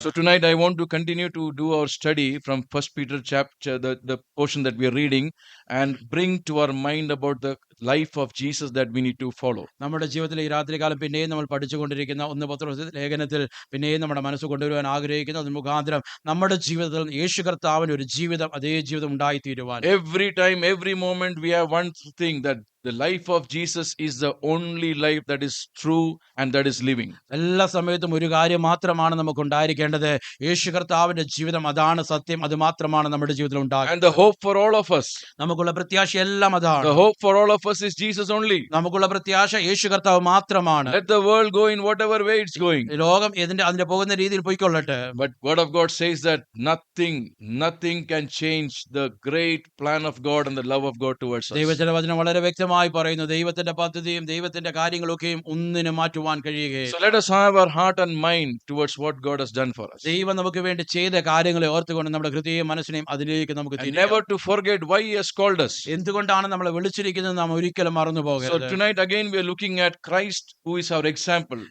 So tonight I want to continue to do our study from First Peter chapter, the portion that we are reading, and bring to our mind about the life of Jesus that we need to follow. നമ്മുടെ ജീവിതത്തിൽ ഈ രാത്രികാലം പിന്നെയും നമ്മൾ പഠിച്ചുകൊണ്ടിരിക്കുന്ന 1 പത്രോസ് ലേഖനത്തിൽ പിന്നെയും നമ്മുടെ മനസ്സ് കൊണ്ടുവരുവാൻ ആഗ്രഹിക്കുന്നു. അതിന് മുഖാന്തരം നമ്മുടെ ജീവിതത്തിൽ യേശു കർത്താവിന് ഒരു ജീവിതം, അതേ ജീവിതം ഉണ്ടായിത്തീരുവാൻ. Every time, every moment, we have one thing, that the life of Jesus is the only life that is true and that is living. എല്ലാ സമയത്തും ഒരു കാര്യം മാത്രമാണ് നമുക്ക് ഉണ്ടായിരിക്കേണ്ടത്. യേശു കർത്താവിന്റെ ജീവിതം, അതാണ് സത്യം, അത് മാത്രമാണ് നമ്മുടെ ജീവിതത്തിൽ ഉണ്ടാകുന്നത്. And the hope for all of us, നമുക്കുള്ള പ്രത്യാശ എല്ലാം അതാണ്. the hope for all of us is Jesus only. നമുക്കുള്ള പ്രത്യാശ യേശു കർത്താവ് മാത്രമാണ്. Let the world go in whatever way it's going. ലോകം അതിന്റെ പോകുന്ന രീതിയിൽ പോയിക്കൊള്ളട്ടെ. But word of God says that nothing can change the great plan of God and the love of God towards us. ദൈവത്തിന്റെ വചനം വളരെ വ്യക്തമായി പറയുന്നു, ദൈവത്തിന്റെ പദ്ധതിയും ദൈവത്തിന്റെ കാര്യങ്ങളൊക്കെയും ഒന്നിനും മാറ്റുവാൻ കഴിയുകയില്ല. So let us have our heart and mind towards what God has done for us. ദൈവം നമുക്ക് വേണ്ടി ചെയ്ത കാര്യങ്ങളെ ഓർത്തുകൊണ്ട് നമ്മുടെ ഹൃദയവും മനസ്സിനെയും അതിലേക്ക് നമുക്ക് And never to forget why He has called us. എന്തുകൊണ്ടാണ് നമ്മളെ വിളിച്ചിരിക്കുന്നത് നാം ഒരിക്കലും മറന്നു So പോകരുത്. tonight again we are looking at Christ, who is our example,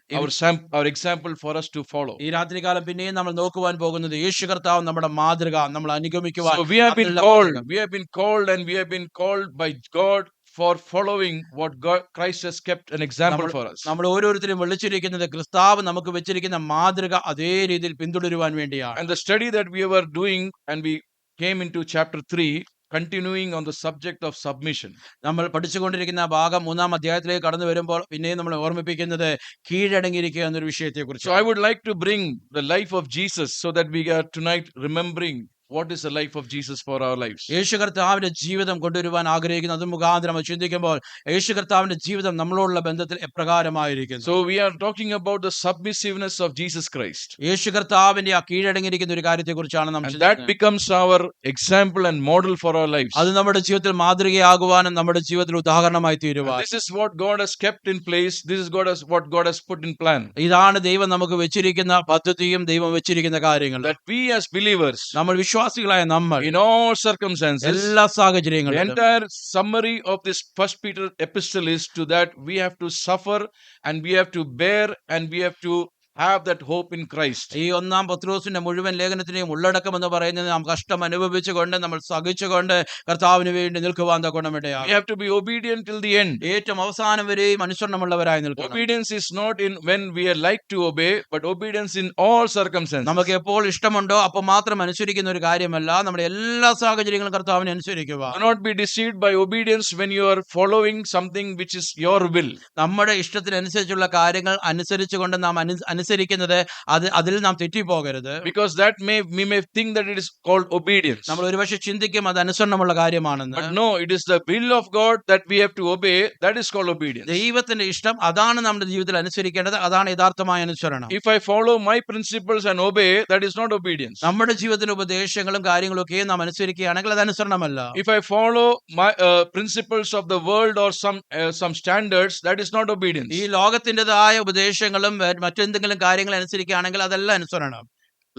our example for us to follow. ഈ രാത്രികാലം പിന്നെയും നമ്മൾ നോക്കുവാൻ പോകുന്നത് യേശു കർത്താവ് നമ്മുടെ മാതൃക, നമ്മൾ അനുഗമിക്കുവാൻ. So we have been called and we have been called by God for following what Christ has kept an example for us. നമ്മൾ ഓരോരുത്തരും വിളിച്ചിരിക്കുന്നത് ക്രിസ്താവ് നമുക്ക് വെച്ചിരിക്കുന്ന മാതൃക അതേ രീതിയിൽ പിന്തുടരുവാൻ വേണ്ടിയാണ്. And the study that we were doing, and we came into chapter 3, continuing on the subject of submission. നമ്മൾ പഠിച്ചുകൊണ്ടിരിക്കുന്ന ഭാഗം 3-ാം അധ്യായത്തിലേക്ക് കടന്നു വരുമ്പോൾ പിന്നെയും നമ്മളെ ഓർമ്മിപ്പിക്കുന്നത് കീഴടങ്ങിയിരിക്കുക എന്നൊരു വിഷയത്തെക്കുറിച്ച്. So I would like to bring the life of Jesus so that we are tonight remembering what is the life of Jesus for our lives. യേശു കർത്താവിന്റെ ജീവിതം കൊണ്ടുവരുവാൻ ആഗ്രഹിക്കുന്നു. അത് മുഖാന്തരം ചിന്തിക്കുമ്പോൾ യേശു കർത്താവിന്റെ ജീവിതം നമ്മളോടുള്ള ബന്ധത്തിൽ എപ്രകാരമായിരിക്കുന്നു. So we are talking about the submissiveness of Jesus Christ. യേശു കർത്താവിന്റെ ആ കീഴടങ്ങിയിരിക്കുന്ന ഒരു കാര്യത്തെക്കുറിച്ചാണ് നാം And that becomes our example and model for our lives. അത് നമ്മുടെ ജീവിതത്തിൽ മാതൃകയാകുവാനും നമ്മുടെ ജീവിതത്തിൽ ഉദാഹരണമായി തീരുവാൻ. This is what God has kept in place. This is what God has put in plan. ഇതാണ് ദൈവം നമുക്ക് വെച്ചിരിക്കുന്ന പദ്ധതിയും ദൈവം വെച്ചിരിക്കുന്ന കാര്യങ്ങൾ. That we as believers, നമ്മൾ വിശ്വാസികളായ നമ്മൾ in all circumstances, എല്ലാ the സാഹചര്യങ്ങളിലും, entire summary of this First Peter epistle is to that we have to suffer and we have to bear and we have to have that hope in Christ. ഈ 1-ാം പത്രോസിന്റെ മുഴുവൻ ലേഖനത്തിനെയും ഉള്ളടക്കം എന്ന് പറയുന്നത് നാം കഷ്ടം അനുഭവിച്ചുകൊണ്ട് നമ്മൾ സഹിച്ചുകൊണ്ട് കർത്താവിന് വേണ്ടി നിൽക്കുവാൻ തക്കോണമിടയാ. We have to be obedient till the end. ഏറ്റവും അവസാനം വരെയും അനുസരണമുള്ളവരായി നിൽക്കണം. Obedience is not in when we are like to obey, but obedience in all circumstances. നമുക്ക് എപ്പോൾ ഇഷ്ടമുണ്ടോ അപ്പോൾ മാത്രം അനുസരിക്കുന്ന ഒരു കാര്യമല്ല, നമ്മുടെ എല്ലാ സാഹചര്യങ്ങളും കർത്താവിനെ അനുസരിക്കുക. Do not be deceived by obedience when you are following something which is your will. നമ്മുടെ ഇഷ്ടത്തിനനുസരിച്ചുള്ള കാര്യങ്ങൾ അനുസരിച്ചുകൊണ്ട് നാം അനുസരിക്കുന്നത് അതിൽ നാം തെറ്റിപ്പോകരുത്. Because that we may think that it is called obedience. നമ്മൾ ഒരുപക്ഷെ ചിന്തിക്കും അത് അനുസരണമുള്ള കാര്യമാണെന്ന്. But no, it is the will of God that we have to obey. That is called obedience. ദൈവത്തിന്റെ ഇഷ്ടം അതാണ് നമ്മുടെ ജീവിതത്തിൽ അനുസരിക്കേണ്ടത്, അതാണ് യഥാർത്ഥമായ അനുസരണം. If I follow my principles and obey, that is not obedience. നമ്മുടെ ജീവിതത്തിന്റെ ഉപദേശങ്ങളും കാര്യങ്ങളും ഒക്കെ നാം അനുസരിക്കുകയാണെങ്കിൽ അത് അനുസരണമല്ല. If I follow my principles of the world or some standards, that is not obedience. ഈ ലോകത്തിൻ്റെതായ ഉപദേശങ്ങളും മറ്റെന്തെങ്കിലും കാര്യങ്ങൾ അനുസരിക്കുകയാണെങ്കിൽ അതല്ല അനുസരണം.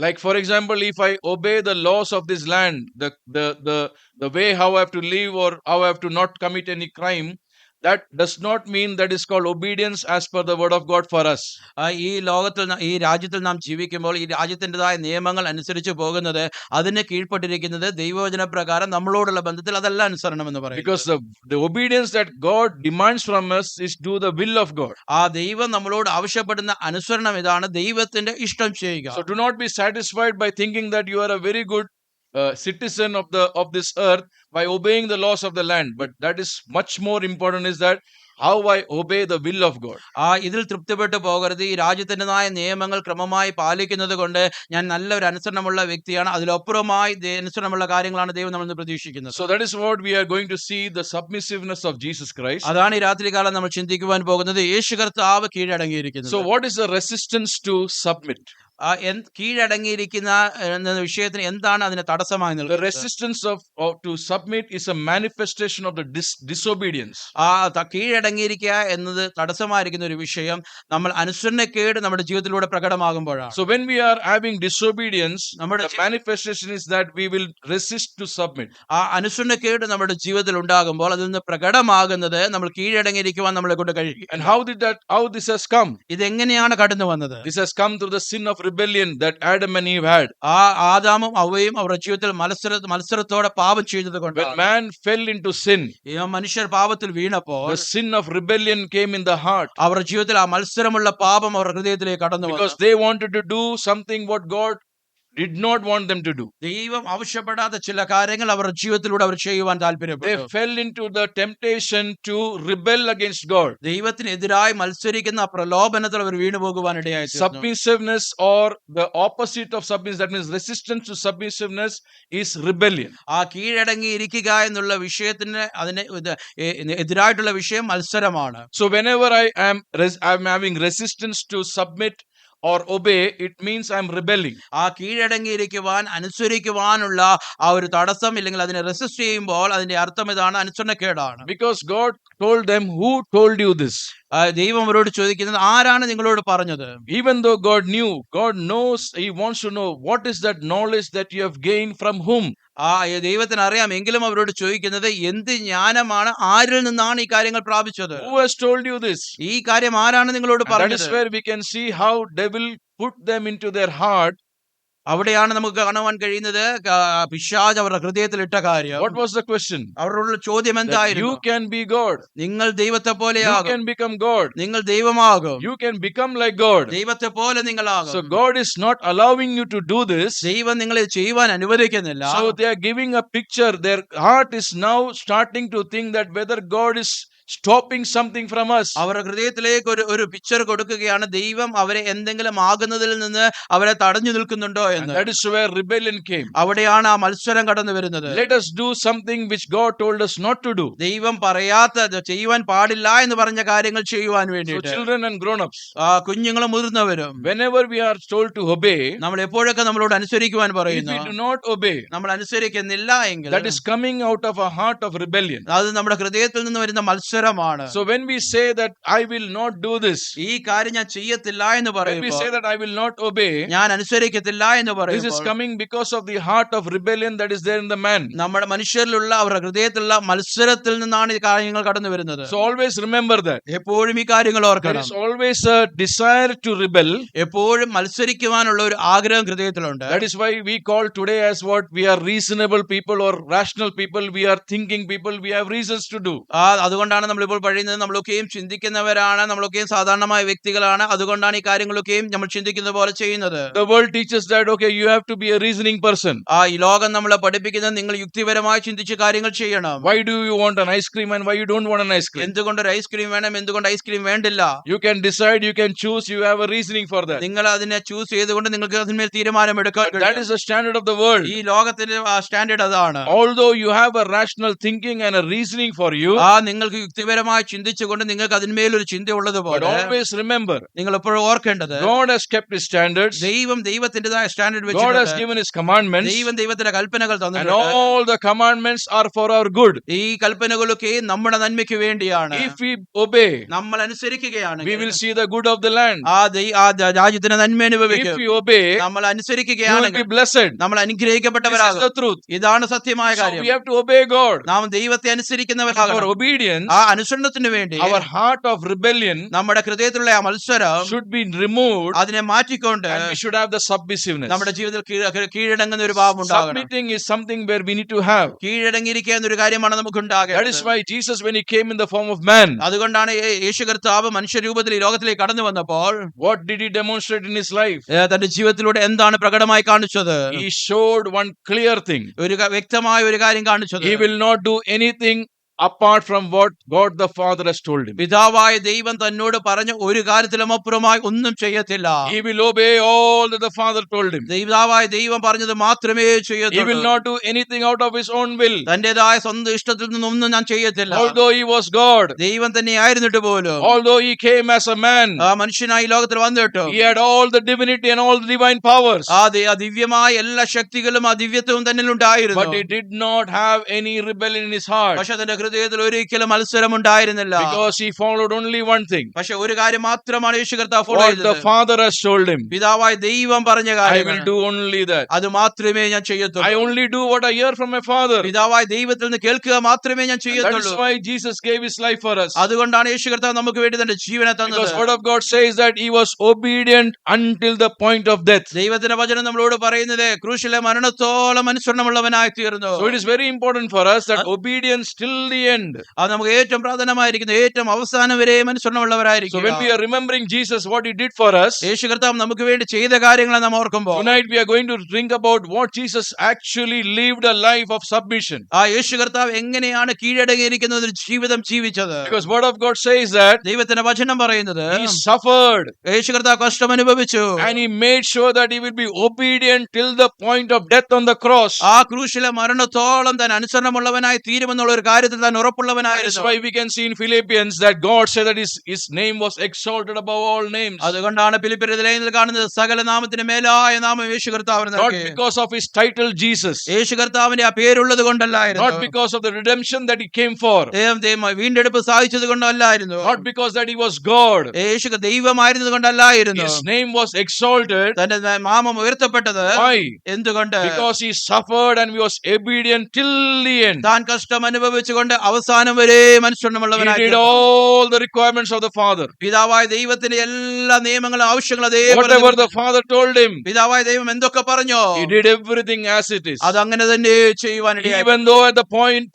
Like for example, if I obey the laws of this land, the way how I have to live or how I have to not commit any crime, that does not mean that is called obedience as per the word of God for us. ഈ ലോകത്തിൽ ഈ രാജ്യത്തിൽ നാം ജീവിക്കുമ്പോൾ ഈ രാജ്യത്തിൻ്റെതായ നിയമങ്ങൾ അനുസരിച്ച് പോകുന്നത്, അതിന് കീഴ്പ്പെട്ടിരിക്കുന്നത് ദൈവവചന പ്രകാരം നമ്മളോടുള്ള ബന്ധത്തിൽ അതല്ല അനുസരണം എന്ന് പറയും. Because the obedience that God demands from us is do the will of God. ആ ദൈവം നമ്മളോട് ആവശ്യപ്പെടുന്ന അനുസരണം ഇതാണ്, ദൈവത്തിന്റെ ഇഷ്ടം ചെയ്യുക. So do not be satisfied by thinking that you are a very good citizen of this earth by obeying the laws of the land, but that is much more important is that how I obey the will of God. ഇതിൽ തൃപ്തിപ്പെട്ടു പോകരുത്. ഈ രാജ്യത്തിൻ്റെതായ നിയമങ്ങൾ ക്രമമായി പാലിക്കുന്നത് കൊണ്ട് ഞാൻ നല്ലൊരു അനുസരണമുള്ള വ്യക്തിയാണ്, അതിലപ്പുറമായി അനുസരണമുള്ള കാര്യങ്ങളാണ് ദൈവം നമ്മൾ പ്രതീക്ഷിക്കുന്നത്. So that is what we are going to see, the submissiveness of Jesus Christ. അതാണ് ഈ രാത്രികാലം നമ്മൾ ചിന്തിക്കുവാൻ പോകുന്നത്, യേശു കർത്താവ് കീഴടങ്ങിയിരിക്കുന്നത്. So what is the resistance to submit? കീഴടങ്ങിയിരിക്കുന്ന വിഷയത്തിന് എന്താണ് അതിന് തടസ്സമായി നിൽക്കുന്നത്? The resistance to submit is a manifestation of the disobedience. കീഴടങ്ങിയിരിക്കുക എന്നത് തടസ്സമായിരിക്കുന്ന ഒരു വിഷയം നമ്മൾ അനുസരണക്കേട് നമ്മുടെ ജീവിതത്തിലൂടെ പ്രകടമാകുമ്പോഴാണ്. So when we are having disobedience, the manifestation is that we will resist to submit. അനുസരണക്കേട് നമ്മുടെ ജീവിതത്തിൽ ഉണ്ടാകുമ്പോൾ അതിൽ നിന്ന് പ്രകടമാകുന്നത് നമ്മൾ കീഴടങ്ങിയിരിക്കുവാൻ നമ്മളെ കൊണ്ട് കഴിയും. And how this has come? ഇതെങ്ങനെയാണ് കടന്നു വന്നത്? This has come through the sin of rebellion that Adam and Eve had. ആ ആദാമും അവയും അവരുടെ ജീവിതത്തിൽ മത്സരത്തോടെ പാപം ചെയ്തത് When കൊണ്ടാണ്. man fell into sin, ഈ മനുഷ്യർ പാപത്തിൽ വീണപ്പോൾ the sin of rebellion came in the heart അവരുടെ ജീവിതത്തിൽ ആ മത്സരമുള്ള പാപം അവരുടെ ഹൃദയത്തിലേക്ക് കടന്നു because വന്നു. they wanted to do something what God did not want them to do. ദൈവം ആവശ്യപ്പെടാത്ത ചില കാര്യങ്ങൾ അവരുടെ ജീവിതത്തിലൂടെ അവർ ചെയ്യുവാൻ They താല്പര്യപ്പെട്ടു. fell into the temptation to rebel against God. ദൈവത്തിനെതിരായി മത്സരിക്കുന്ന ആ പ്രലോഭനത്തിൽ അവർ വീണുപോകുവാൻ ഇടയായി തീർന്നു. Submissiveness or the opposite of submissiveness, that means resistance to submissiveness, is rebellion. ആ കീഴടങ്ങിയിരിക്കുക എന്നുള്ള വിഷയത്തിന് അതിന് എതിരായിട്ടുള്ള വിഷയം മത്സരമാണ്. So whenever I'm having resistance to submit or obey, it means I'm rebelling. ആ കീഴടങ്ങിയിരിക്കുവാൻ അനുസരിക്കുവാനുള്ള ആ ഒരു തടസ്സം ഇല്ലെങ്കിൽ അതിനെ റെസിസ്റ്റ് ചെയ്യുമ്പോൾ അതിന്റെ അർത്ഥം ഇതാണ്, അനുസരണക്കേടാണ്. Because God told them, who told you this? ദൈവം അവരോട് ചോദിക്കുന്നത്, ആരാണ് നിങ്ങളോട് പറഞ്ഞത്? Even though God knew, God knows, He wants to know what is that knowledge that you have gained from whom? ആ ദൈവത്തിന് അറിയാം, എങ്കിലും അവരോട് ചോദിക്കുന്നത് എന്ത് ജ്ഞാനമാണ്, ആരിൽ നിന്നാണ് ഈ കാര്യങ്ങൾ പ്രാപിച്ചത്? Who has told you this? ഈ കാര്യം ആരാണ് നിങ്ങളോട് And that പറഞ്ഞത്? is where we can see how devil put them into their heart. അവിടെയാണ് നമുക്ക് കാണുവാൻ കഴിയുന്നത് പിശാച് അവരുടെ ഹൃദയത്തിൽ ഇട്ട കാര്യം. What was the question? അവരോടുള്ള ചോദ്യം That എന്തായിരുന്നു? you can be God. നിങ്ങൾ ദൈവത്തെ You പോലെയാകും. can become God. നിങ്ങൾ ദൈവമാകും. You can become like God. ദൈവത്തെ പോലെ നിങ്ങളാകും. So God is not allowing you to do this. ദൈവം നിങ്ങളെ ചെയ്യുവാൻ അനുവദിക്കുന്നില്ല. So they are giving a picture. Their heart is now starting to think that whether God is stopping something from us. അവരുടെ ഹൃദയത്തിലേക്ക് ഒരു picture കൊടുക്കുകയാണ്, ദൈവം അവരെ എന്തെങ്കിലും ആകുന്നതിൽ നിന്ന് അവരെ തടഞ്ഞു നിൽക്കുന്നുണ്ടോ And എന്ന്. that is where rebellion came. അവിടെയാണ് ആ മത്സരം കടന്നു വരുന്നത്. Let us do something which God told us not to do. ദൈവം പറയാത്ത, ചെയ്യുവാൻ പാടില്ല എന്ന് പറഞ്ഞ കാര്യങ്ങൾ ചെയ്യുവാൻ So വേണ്ടിയിട്ട് children and grown-ups, കുഞ്ഞുങ്ങളും മുതിർന്നവരും whenever we are told to obey, നമ്മൾ എപ്പോഴൊക്കെ നമ്മളോട് അനുസരിക്കുവാൻ if പറയുന്നു, we do not obey, നമ്മൾ അനുസരിക്കുന്നില്ല എങ്കിൽ that is coming out of a heart of rebellion. അത് നമ്മുടെ ഹൃദയത്തിൽ നിന്ന് വരുന്ന മത്സരമാണ്. So when we say that I will not do this, ഈ കാര്യം ഞാൻ ചെയ്യത്തില്ല എന്ന് when we പറയുമ്പോൾ, say that I will not obey, ഞാൻ അനുസരിക്കത്തില്ല എന്ന് this is പറയുമ്പോൾ, coming because of the heart of rebellion that is there in the man. നമ്മുടെ മനുഷ്യരിലുള്ള അവരുടെ ഹൃദയത്തിലുള്ള മത്സരത്തിൽ നിന്നാണ് ഈ കാര്യങ്ങൾ കടന്നു വരുന്നത്. So always remember that. എപ്പോഴും ഈ കാര്യങ്ങൾ There ഓർക്കണം. is always a desire to rebel. എപ്പോഴും മത്സരിക്കുവാനുള്ള ഒരു ആഗ്രഹം ഹൃദയത്തിലുണ്ട്. That is why we call today as what we are reasonable people or rational people. We are thinking people. We have reasons to do. അതുകൊണ്ടാണ് നമ്മളിപ്പോൾ പറയുന്നത്, നമ്മളൊക്കെയും ചിന്തിക്കുന്നവരാണ്, നമ്മളൊക്കെയും സാധാരണമായ വ്യക്തികളാണ്, അതുകൊണ്ടാണ് ഈ കാര്യങ്ങളൊക്കെയും നമ്മൾ ചിന്തിക്കുന്ന പോലെ ചെയ്യുന്നത്. The world teaches that, okay, you have to be a reasoning person. ഈ ലോകം നമ്മളെ പഠിപ്പിക്കുന്നത് നിങ്ങൾ യുക്തിപരമായി ചിന്തിച്ച് കാര്യങ്ങൾ ചെയ്യണം. Why do you want an ice cream and why you don't want an ice cream? എന്തുകൊണ്ട് ഒരു ഐസ്ക്രീം വേണം, എന്തുകൊണ്ട് ഐസ്ക്രീം വേണ്ടില്ല? You can decide, you can choose, you have a reasoning for that. നിങ്ങൾ അതിനെ ചൂസ് ചെയ്തുകൊണ്ട് നിങ്ങൾക്ക് അതിന്മേൽ തീരുമാനം എടുക്കാൻ But that is the standard of the world. ഈ ലോകത്തിന്റെ സ്റ്റാൻഡേർഡ് അതാണ്. Although you have a rational thinking and a reasoning for you, നിങ്ങൾക്ക് യുക്തിപരമായി ചിന്തിച്ചുകൊണ്ട് നിങ്ങൾക്ക് അതിന്മേൽ ഒരു ചിന്ത but ഉള്ളതുപോലെ always remember, നിങ്ങൾ എപ്പോഴും ഓർക്കേണ്ടത്, God has kept His standards. ദൈവത്തിന്റേതായ സ്റ്റാൻഡേർഡ് God has വെച്ചിട്ടുണ്ട്. given His commandments, ദൈവത്തിന്റെ കൽപ്പനകൾ and തന്നിട്ടുണ്ട്. all the commandments are for our good. ഈ കൽപ്പനകളൊക്കെ നമ്മുടെ നന്മയ്ക്ക് വേണ്ടിയാണ്. If we obey, നമ്മൾ അനുസരിക്കുകയാണ്, we will see the good of the land. രാജ്യത്തിന് നന്മ If അനുഭവിക്കും. we obey, നമ്മൾ you will അനുസരിക്കുകയാണെങ്കിൽ be blessed. നമ്മൾ This is അനുഗ്രഹിക്കപ്പെട്ടവരാകും. the truth. ഇതാണ് സത്യമായ So കാര്യം. we have to obey God. നാം ദൈവത്തെ For അനുസരിക്കുന്നവരാകണം. obedience, ആ അനുസരണത്തിന് വേണ്ടി our heart of rebellion നമ്മുടെ ഹൃദയത്തിലുള്ള ആ മത്സരം should be removed, അതിനെ മാറ്റിക്കൊണ്ട് and we should have the submissiveness. നമ്മുടെ ജീവിതത്തിൽ കീഴടങ്ങുന്ന ഒരു ഭാവം ഉണ്ടാകണം. Submitting is something where we need to have. കീഴടങ്ങിയിരിക്കുക എന്നൊരു കാര്യമാണ് നമുക്ക് That is ഉണ്ടാകേണ്ടത്. why Jesus, when He came in the form of man, അതുകൊണ്ടാണ് യേശു കർത്താവ് മനുഷ്യരൂപത്തിൽ ഈ ലോകത്തിലേക്ക് കടന്നു വന്നപ്പോൾ what did He demonstrate in His life? തന്റെ ജീവിതത്തിലൂടെ എന്താണ് പ്രകടമായി കാണിച്ചത്? He showed one clear thing. ഒരു വ്യക്തമായ ഒരു കാര്യം കാണിച്ചത്. He will not do anything apart from what God the Father has told him. പിതാവായ ദൈവം തന്നോട് പറഞ്ഞ ഒരു കാര്യത്തിലും അപ്പുറമായി ഒന്നും ചെയ്യത്തില്ല. He will obey all that the Father told him. പിതാവായ ദൈവം പറഞ്ഞത് മാത്രമേ He will ചെയ്യത്തുള്ളൂ. not do anything out of his own will. തന്റേതായ സ്വന്തം ഇഷ്ടത്തിൽ നിന്നൊന്നും ഞാൻ ചെയ്യത്തില്ല. Although he was God, ദൈവം തന്നെ ആയിരുന്നിട്ട് പോലും, although he came as a man, മനുഷ്യനായി ലോകത്തിൽ വന്നിട്ടു he had all the divinity and all the divine powers. ആ ദിവ്യമായ എല്ലാ ശക്തികളും ആ ദിവ്യത്വവും തന്നെ ഉണ്ടായിരുന്നു. But he did not have any rebellion in his heart. പക്ഷെ തന്റെ ഹൃദയത്തിൽ ഒരിക്കലും മത്സരം ഉണ്ടായിരുന്നില്ല. because he followed only one thing. പക്ഷെ ഒരു കാര്യം മാത്രമാണ് യേശു കർത്താവ് ഫോളോ What the ചെയ്തത്. Father has told him. പിതാവായ ദൈവം പറഞ്ഞ I കാര്യം will do only that. അത് മാത്രമേ ഞാൻ I ചെയ്യത്തുള്ളൂ. only do what I hear from my Father. പിതാവായ ദൈവത്തിൽ നിന്ന് കേൾക്കുക മാത്രമേ ഞാൻ That is ചെയ്യത്തുള്ളൂ. why Jesus gave his life for us. അതുകൊണ്ടാണ് യേശു കർത്താവ് നമുക്ക് വേണ്ടി തന്റെ ജീവനെ തന്നത്. Because word of God says that he was obedient until the point of death. ദൈവത്തിന്റെ വചനം നമ്മളോട് പറയുന്നത് ക്രൂശിലെ മരണത്തോളം അനുസരണമുള്ളവനായി തീർന്നു. So it is very important for us that obedience till the end. അത് നമുക്ക് ഏറ്റവും പ്രാധാന്യമായിരിക്കുന്നു. ഏറ്റവും അവസാനം വരെയും So അനുസരണമുള്ളവരായിരിക്കും. when we are remembering Jesus, what he did for us, യേശു കർത്താവ് നമുക്ക് വേണ്ടി ചെയ്ത കാര്യങ്ങളെ നാം ഓർക്കുമ്പോൾ tonight we are going to think about what Jesus actually lived a life of submission. ആ യേശു കർത്താവ് എങ്ങനെയാണ് കീഴടങ്ങിയിരിക്കുന്ന ഒരു ജീവിതം ജീവിച്ചത്. Because word of God says that ദൈവത്തിന്റെ വചനം പറയുന്നത് he suffered യേശു കർത്താവ് കഷ്ടം അനുഭവിച്ചു. and he made sure that he will be obedient till the point of death on the cross. ആ ക്രൂശിലെ മരണത്തോളം താൻ അനുസരണമുള്ളവനായി തീരുമെന്നുള്ള ഒരു കാര്യത്തിൽ താൻ That's ഉറപ്പുള്ളവനായിരുന്നു. why we can see in Philippians that God said that his name was exalted above all names. അതുകൊണ്ടാണ് ഫിലിപ്പിയരുടെ ലേഖനത്തിൽ കാണുന്നത് സകല നാമത്തിന് മേലായ നാമം യേശു കർത്താവിന് Not നൽകി. because of his title Jesus, യേശു കർത്താവിന്റെ ആ പേരുള്ളത് not കൊണ്ടല്ലായിരുന്നു. because of the redemption that he came for, വീണ്ടെടുപ്പ് സാധിച്ചത് കൊണ്ടല്ലായിരുന്നു. not because that he was God. Yeshu ദൈവമായിരുന്നത് കൊണ്ടല്ലായിരുന്നു. His name was exalted. തന്റെ നാമം ഉയർത്തപ്പെട്ടത് Why? എന്തുകൊണ്ട്? Because he suffered and he was obedient till the end. താൻ കഷ്ടം അനുഭവിച്ചുകൊണ്ട് അവസാനം വരെ He മനുഷ്യനുമുള്ളവനായി did all the requirements of the Father. പിതാവായ ദൈവത്തിന്റെ എല്ലാ നിയമങ്ങളും ആവശ്യങ്ങളും Whatever the Father told him, പിതാവായ ദൈവം എന്തൊക്കെ പറഞ്ഞോ he did everything as it is. അത് അങ്ങനെ തന്നെ ചെയ്യുവാനിടയായി. Even though at the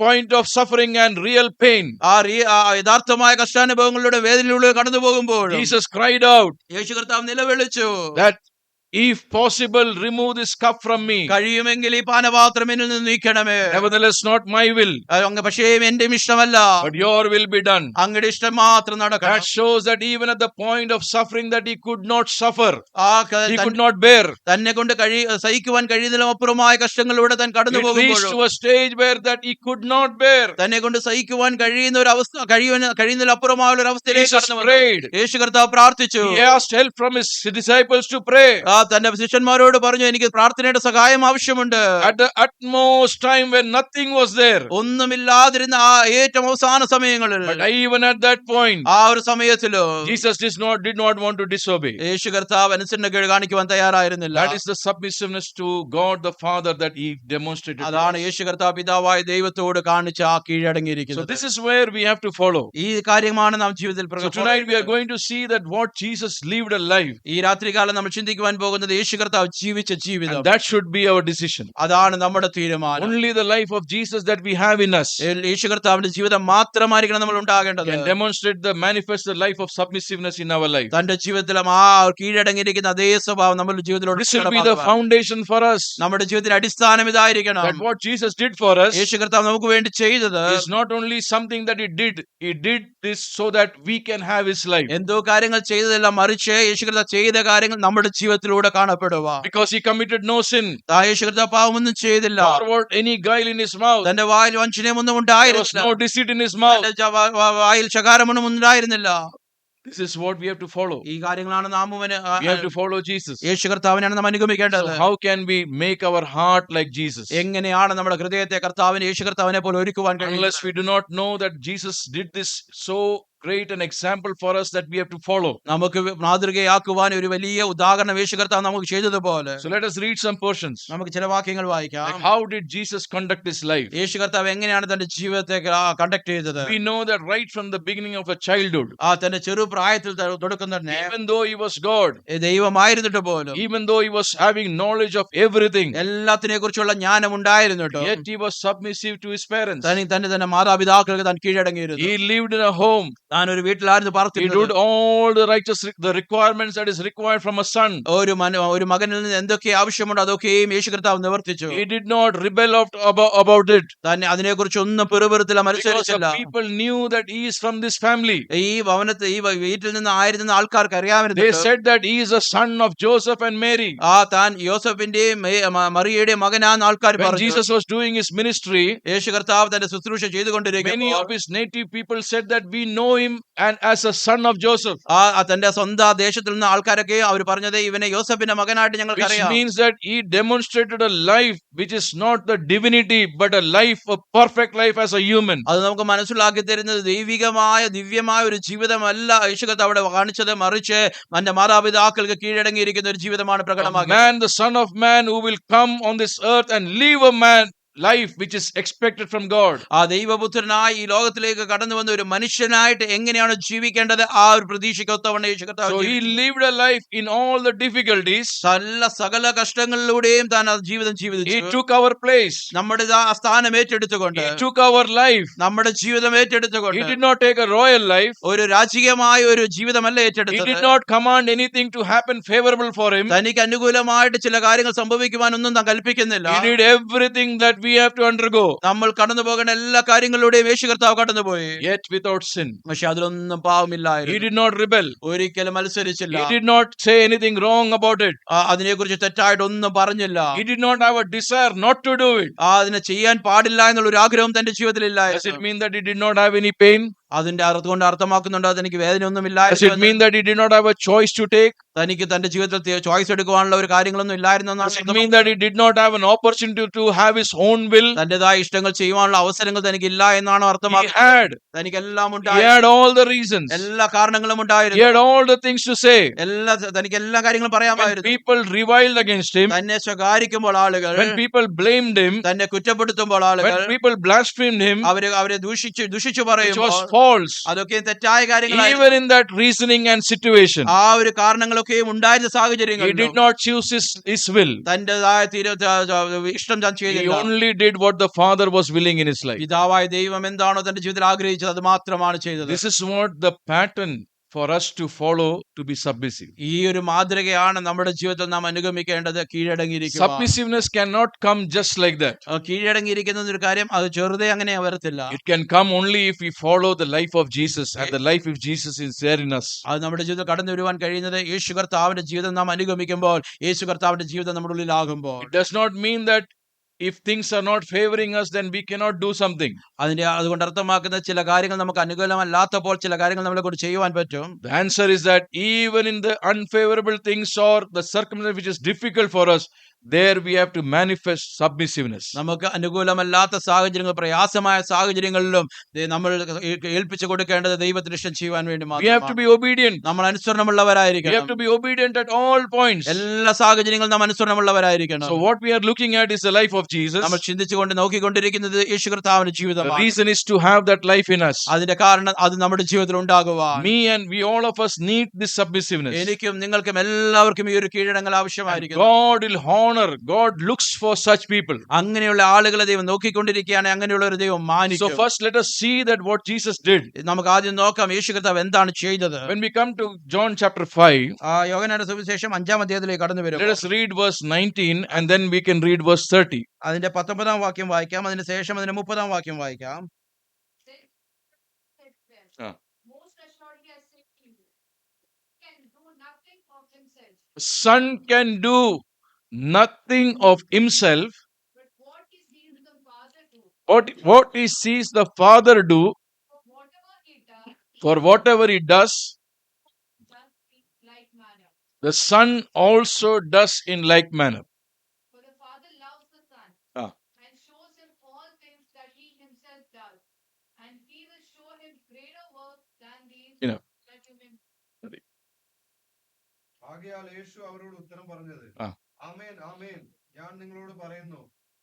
point of suffering and real pain, ആ യഥാർത്ഥമായ കഷ്ടാനുഭവങ്ങളുടെ വേദനയിലൂടെ കടന്നു പോകുമ്പോൾ Jesus cried out യേശു കർത്താവ് നിലവിളിച്ചു, that if possible, remove this cup from me. കഴിയുമെങ്കിൽ ഈ പാനപാത്രം എന്നിൽ നിന്ന് നീക്കണമേ. Nevertheless, not my will, പക്ഷേ എന്റെ ഇഷ്ടമല്ല, but your will be done. അങ്ങയുടെ ഇഷ്ടം മാത്രം നടക്കണം. That shows that even at the point of suffering that he could not suffer, he could ആ not bear. തന്നെ കൊണ്ട് സഹിക്കുവാൻ കഴിയുന്നതിലും അപ്പുറമായ കഷ്ടങ്ങളിലൂടെ താൻ കടന്നു It reached പോകുമ്പോൾ to a stage where that he could not bear. തന്നെ കൊണ്ട് സഹിക്കുവാൻ കഴിയുന്ന ഒരു അവസ്ഥ കഴിയുന്നതിൽ അപ്പുറമായ ഒരു അവസ്ഥയിലേക്ക് Jesus കടന്നു വന്നു. prayed. യേശു കർത്താവ് പ്രാർത്ഥിച്ചു. He asked help from his disciples to pray. തന്റെ ശിഷ്യന്മാരോട് പറഞ്ഞു, എനിക്ക് പ്രാർത്ഥനയുടെ സഹായം ആവശ്യമുണ്ട്. At the utmost time when nothing was there, ഒന്നുമില്ലാതിരുന്ന ആ ഏറ്റവും അവസാന സമയങ്ങളിൽ, but even at that point, ആ ഒരു സമയത്തിലോ Jesus did not want to disobey. യേശു കർത്താവ് അനുസരണക്കേട് കാണിക്കുവാൻ തയ്യാറായിരുന്നില്ല. That is the submissiveness to God the Father that he demonstrated. അതാണ് യേശു കർത്താവ് പിതാവായ ദൈവത്തോട് കാണിച്ച ആ So കീഴടങ്ങിയിരിക്കുന്നത്. this is where we have to follow. ഈ കാര്യമാണ് നാം ജീവിതത്തിൽ So tonight we are going to see that what Jesus lived a life, ഈ രാത്രികാലം നമ്മൾ ചിന്തിക്കുവാൻ പോകുന്നത് യേശു കർത്താവ് ജീവിച്ച ജീവിതം. and that should be our decision. അതാണ് നമ്മുടെ തീരുമാനം. Only the life of Jesus that we have in us യേശു കർത്താവിന്റെ ജീവിതം മാത്രമായിരിക്കണം നമ്മൾ ഉണ്ടാകേണ്ടത്. can demonstrate manifest the life of submissiveness in our life. തന്റെ ജീവിതത്തിലും ആ കീഴടങ്ങിയിരിക്കുന്ന അതേ സ്വഭാവം നമ്മുടെ ജീവിതത്തിലോട്ട് This will be the foundation for us. നമ്മുടെ ജീവിതത്തിന്റെ അടിസ്ഥാനം ഇതായിരിക്കണം. That what Jesus did for us യേശു കർത്താവ് നമുക്ക് വേണ്ടി ചെയ്തത് is not only something that he did this so that we can have his life. എന്തോ കാര്യങ്ങൾ ചെയ്തതല്ല, മറിച്ച് യേശു കർത്താവ് ചെയ്ത കാര്യങ്ങൾ നമ്മുടെ ജീവിതത്തിലൂടെ കാണപ്പെടുക. Because he committed no sin, യേശു കർത്താവ് പാവമൊന്നും ചെയ്തില്ല. nor was any guile in his mouth. തന്റെ വായിൽ വഞ്ചനയൊന്നും There was ഉണ്ടായിരുന്നില്ല. no deceit in his mouth. തന്റെ വായിൽ ശകാരമൊന്നും ഉണ്ടായിരുന്നില്ല. This is what we have to follow. ഈ കാര്യങ്ങളാണ് നാം We have to follow Jesus. യേശു കർത്താവിനാണ് നാം അനുഗമിക്കേണ്ടത്. So how can we make our heart like Jesus? എങ്ങനെയാണ് നമ്മുടെ ഹൃദയത്തെ കർത്താവിനെ യേശു കർത്താവിനെ പോലെ ഒരുക്കുവാൻ കഴിയുന്നത്? Unless we do not know that Jesus did this so great an example for us that we have to follow. നമുക്ക് മാതൃകയാക്കുവാൻ ഒരു വലിയ ഉദാഹരണം യേശു കർത്താവ് നമുക്ക് ചെയ്തതുപോലെ So let us read some portions. നമുക്ക് ചില വാക്യങ്ങൾ വായിക്കാം. Like how did Jesus conduct his life? യേശു കർത്താവ് എങ്ങനെയാണ് തന്റെ ജീവിതത്തെ കണ്ടക്ട് ചെയ്തത്? We know that right from the beginning of a childhood, തന്റെ ചെറുപ്രായത്തിൽ തുടക്കം തന്നെ, even though he was God, ദൈവമായിരുന്നിട്ട് പോലും, even though he was having knowledge of everything, എല്ലാത്തിനെ കുറിച്ചുള്ള ജ്ഞാനം ഉണ്ടായിരുന്നിട്ടോ, yet he was submissive to his parents. തന്നെ മാതാപിതാക്കൾക്ക് താൻ കീഴടങ്ങിയിരുന്നു. He lived in a home. താൻ ഒരു വീട്ടിലായിരുന്നു He പാർത്തിരുന്നത്. did all the requirements that is required from a son. ഒരു മകനിൽ നിന്ന് എന്തൊക്കെ ആവശ്യമുണ്ടോ അതൊക്കെയും യേശു കർത്താവ് നിവർത്തിച്ചു. He did not rebel about it. തന്നെ അതിനെക്കുറിച്ച് ഒന്നും പെറുപെറുത്തില്ല, Because മത്സരിച്ചില്ല. the people knew that he is from this family. ഈ വീട്ടിൽ നിന്ന് ആയിരുന്ന ആൾക്കാർക്ക് They അറിയാമായിരുന്നു said that he is a son of Joseph and Mary. താൻ യോസഫിന്റെയും മറിയയുടെയും മകനാന്ന് ആൾക്കാർ When പറഞ്ഞു. Jesus was doing his ministry, യേശു കർത്താവ് തന്റെ ശുശ്രൂഷ many ചെയ്തുകൊണ്ടിരിക്കുന്നു. of his native people said that we know him and as a son of Joseph, തന്റെ സ്വന്തം ദേശത്തിൽ നിന്ന് ആൾക്കാരൊക്കെ അവർ പറഞ്ഞത് ഇവനെ യോസഫിന്റെ മകനായിട്ട് which ഞങ്ങൾക്കറിയാം. means that he demonstrated a life which is not the divinity but a life, a perfect life as a human. അത് നമുക്ക് മനസ്സിലാക്കി തരുന്നത് ദൈവികമായ ദിവ്യമായ ഒരു ജീവിതമല്ല യേശുക്രിസ്തു അവിടെ കാണിച്ചത്, മറിച്ച് തന്റെ മാതാപിതാക്കൾക്ക് കീഴടങ്ങിയിരിക്കുന്ന ഒരു ജീവിതമാണ് A പ്രകടമാക്കുന്നത്. man, the son of man, who will come on this earth and live a man life which is expected from God. ആ ദൈവപുത്രനായി ഈ ലോകത്തിലേക്ക് കടന്നു വന്ന ഒരു മനുഷ്യനായിട്ട് എങ്ങനെയാണ് ജീവിക്കേണ്ടത് ആ ഒരു പ്രതീക്ഷയ്ക്കൊത്തവണ്ണം യേശു കർത്താവ് So he lived a life in all the difficulties. സകല കഷ്ടങ്ങളിലൂടെയും താൻ ആ ജീവിതം He ജീവിച്ചു. took our place. നമ്മുടെ ആ സ്ഥാനം ഏറ്റെടുത്തുകൊണ്ട്, He took our life. നമ്മുടെ ജീവിതം He ഏറ്റെടുത്തുകൊണ്ട്, did not take a royal life. ഒരു രാജകീയമായ ഒരു ജീവിതമല്ല He ഏറ്റെടുത്തത്. did not command anything to happen favorable for him. തനിക്ക് അനുകൂലമായിട്ട് ചില കാര്യങ്ങൾ സംഭവിക്കുവാനൊന്നും താൻ കൽപ്പിക്കുന്നില്ല. He did everything that we have to undergo, നമ്മൾ കടന്നു പോകേണ്ട എല്ലാ കാര്യങ്ങളിലൂടെയും യേശു കർത്താവ് കടന്നുപോയി. yet without sin. പക്ഷെ അതിലൊന്നും He പാവമില്ലായിരുന്നു. did not rebel. ഒരിക്കലും മത്സരിച്ചില്ല. He did not say anything wrong about it. അതിനെക്കുറിച്ച് തെറ്റായിട്ടൊന്നും പറഞ്ഞില്ല. He did not have a desire not to do it. അതിനെ ചെയ്യാൻ പാടില്ല എന്നുള്ള ഒരു ആഗ്രഹം തന്റെ ജീവിതത്തിൽ Does it ഇല്ലായിരുന്നു. mean that he did not have any pain? അതിന്റെ അർത്ഥം കൊണ്ട് അർത്ഥമാക്കുന്നുണ്ട് അതെനിക്ക് വേദനയൊന്നും Does it ഇല്ലായിരുന്നു. mean that he did not have a choice to take? തനിക്ക് തന്റെ ജീവിതത്തിൽ ചോയ്സ് എടുക്കുവാനുള്ള ഒരു കാര്യങ്ങളൊന്നും ഇല്ലായിരുന്നു Does it എന്നാണ്. mean that he did not have an opportunity to have his own will? തന്റേതായ ഇഷ്ടങ്ങൾ ചെയ്യുവാനുള്ള അവസരങ്ങൾ തനിക്ക് ഇല്ല എന്നാണോ He അർത്ഥമാക്കുന്നത്? had. തനിക്ക് എല്ലാം He ഉണ്ടായിരുന്നു. had all the reasons. എല്ലാ കാരണങ്ങളും He ഉണ്ടായിരുന്നു. had all the things to say. തനിക്ക് എല്ലാ കാര്യങ്ങളും When പറയാമായിരുന്നു. people reviled against him, തന്നെ ശകാരിക്കുമ്പോൾ ആളുകൾ, when people blamed him, തന്നെ കുറ്റപ്പെടുത്തുമ്പോൾ ആളുകൾ, when people blasphemed him, അവരെ ദുഷിച്ചു which പറയുമ്പോൾ was false, അതൊക്കെ തെറ്റായ കാര്യങ്ങളായിരുന്നു. even in that reasoning and situation, ആ ഒരു കാരണങ്ങളൊക്കെ ഉണ്ടായിരുന്ന he സാഹചര്യങ്ങൾ did not choose his will. തന്റേതായ ഇഷ്ടം താൻ He ചെയ്തില്ല. only did what the Father was willing in his life. പിതാവായ ദൈവം എന്താണോ തന്റെ ജീവിതത്തിൽ ആഗ്രഹിച്ചത് അത് മാത്രമാണ് ചെയ്തത്. This is what the pattern for us to follow, to be submissive. ഈ ഒരു മാതൃകയാണ് നമ്മുടെ ജീവിതത്തിൽ നാം അനുഗമിക്കേണ്ടത്. കീഴടങ്ങിയിരിക്കുക. Submissiveness cannot come just like that. കീഴടങ്ങിയിരിക്കുന്ന ഒരു കാര്യം അത് ചെറുതെ അങ്ങനെ വരത്തില്ല. It can come only if we follow the life of Jesus, and the life of Jesus is there in us. അത് നമ്മുടെ ജീവിതത്തിൽ കടന്നു വരുവാൻ കഴിയുന്നത് യേശു കർത്താവിന്റെ ജീവിതം നാം അനുഗമിക്കുമ്പോൾ, യേശു കർത്താവിന്റെ ജീവിതം നമ്മുടെ ഉള്ളിലാകുമ്പോൾ. It does not mean that if things are not favoring us, then we cannot do something. അതുകൊണ്ട് അർത്ഥമാക്കുന്ന ചില കാര്യങ്ങൾ നമുക്ക് അനുകൂലമല്ലാത്തപ്പോൾ ചില കാര്യങ്ങൾ നമ്മളെ കൊണ്ട് ചെയ്യുവാൻ പറ്റും. The answer is that even in the unfavorable things or the circumstance which is difficult for us, there we have to manifest submissiveness. നമുക്ക് അനുകൂലമല്ലാത്ത സാഹചര്യങ്ങൾ, പ്രയാസമായ സാഹചര്യങ്ങളിലും നമ്മൾ ഏൽപ്പിച്ചു കൊടുക്കേണ്ടത് ദൈവത്തിന് ഇഷ്ടം ചെയ്യുവാൻ വേണ്ടി We have to മാത്രമാണ്. be obedient. നമ്മൾ We അനുസരണമുള്ളവരായിരിക്കണം. have to be obedient at all points. എല്ലാ സാഹചര്യങ്ങളും നാം അനുസരണമുള്ളവരായിരിക്കണം. So what we are looking at is the life of Jesus. നമ്മൾ ചിന്തിച്ചുകൊണ്ട് നോക്കിക്കൊണ്ടിരിക്കുന്നത് യേശു കർത്താവിന്റെ The ജീവിതമാണ്. reason is to have that life in us. അതിന്റെ കാരണം അത് നമ്മുടെ ജീവിതത്തിൽ ഉണ്ടാകുവാൻ Me and we, all of us, need this submissiveness. എനിക്കും നിങ്ങൾക്കും എല്ലാവർക്കും ഈ ഒരു കീഴടങ്ങൽ ആവശ്യമായിരിക്കും. God will honor. God looks for such people. അങ്ങനെയുള്ള ആളുകളെ ദൈവം നോക്കിക്കൊണ്ടിരിക്കുകയാണ്. അങ്ങനെയുള്ള ഒരു ദൈവം So മാനിക്കും. first let us see that what Jesus did. നമുക്ക് ആദ്യം നോക്കാം യേശു കർത്താവ് എന്താണ് ചെയ്തത്. When we come to John chapter 5, യോഹന്നാന്റെ സുവിശേഷം 5-ാം അധ്യായത്തിലേക്ക് കടന്നു വരും. let us read verse 19 and then we can read verse 30. അതിന്റെ 19-ാം വാക്യം വായിക്കാം. അതിന് ശേഷം അതിന്റെ 30-ാം വാക്യം വായിക്കാം. Most assuredly I say to you, can do nothing of himself, The Son can do nothing of himself, but what he sees the Father do. what he sees the Father do, For whatever he does, for whatever he does, does in like manner. the Son also does in like manner. For the Father loves the Son Ah. and shows him all things that he himself does, and he will show him greater works than these You know. that you may. ആകയാൽ യേശു അവരോട് ഉത്തരം പറഞ്ഞത്, ആ. ആമേൻ ആമേൻ ഞാൻ നിങ്ങളോട് പറയുന്നു,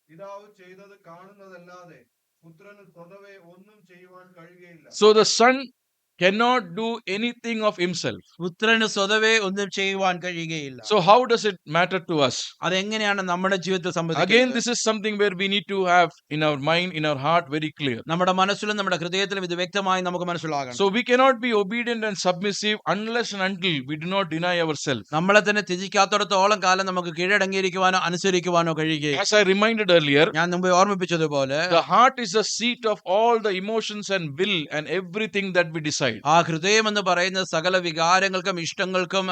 പിതാവ് ചെയ്തത് കാണുന്നതല്ലാതെ പുത്രന് സ്വതവേ ഒന്നും ചെയ്യുവാൻ കഴിയുകയില്ല. So the Son cannot do anything of himself. പുത്രന് സ്വതവേ ഒന്നും ചെയ്യുവാൻ കഴിയുകയില്ല. So how does it matter to us? അതെങ്ങനെയാണ് നമ്മുടെ ജീവിതത്തിൽ Again, സംബന്ധിക്കുന്നത്? this is something where we need to have in our mind, in our heart, very clear. നമ്മുടെ മനസ്സിലും നമ്മുടെ ഹൃദയത്തിലും ഇത് വ്യക്തമായി നമുക്ക് മനസ്സിലാകണം. So we cannot be obedient and submissive unless and until we do not deny ourselves. നമ്മളെ തന്നെ ത്യജിക്കാത്തിടത്തോളം കാലം നമുക്ക് കീഴടങ്ങിയിരിക്കുവാനോ അനുസരിക്കുവാനോ കഴിയുകയില്ല. As I reminded earlier, ഞാൻ മുമ്പ് ഓർമ്മിപ്പിച്ചതുപോലെ the heart is the seat of all the emotions and will and everything that we desire. inside. ആ ഹൃദയം എന്ന് പറയുന്നത് സകല വികാരങ്ങൾക്കും ഇഷ്ടങ്ങൾക്കും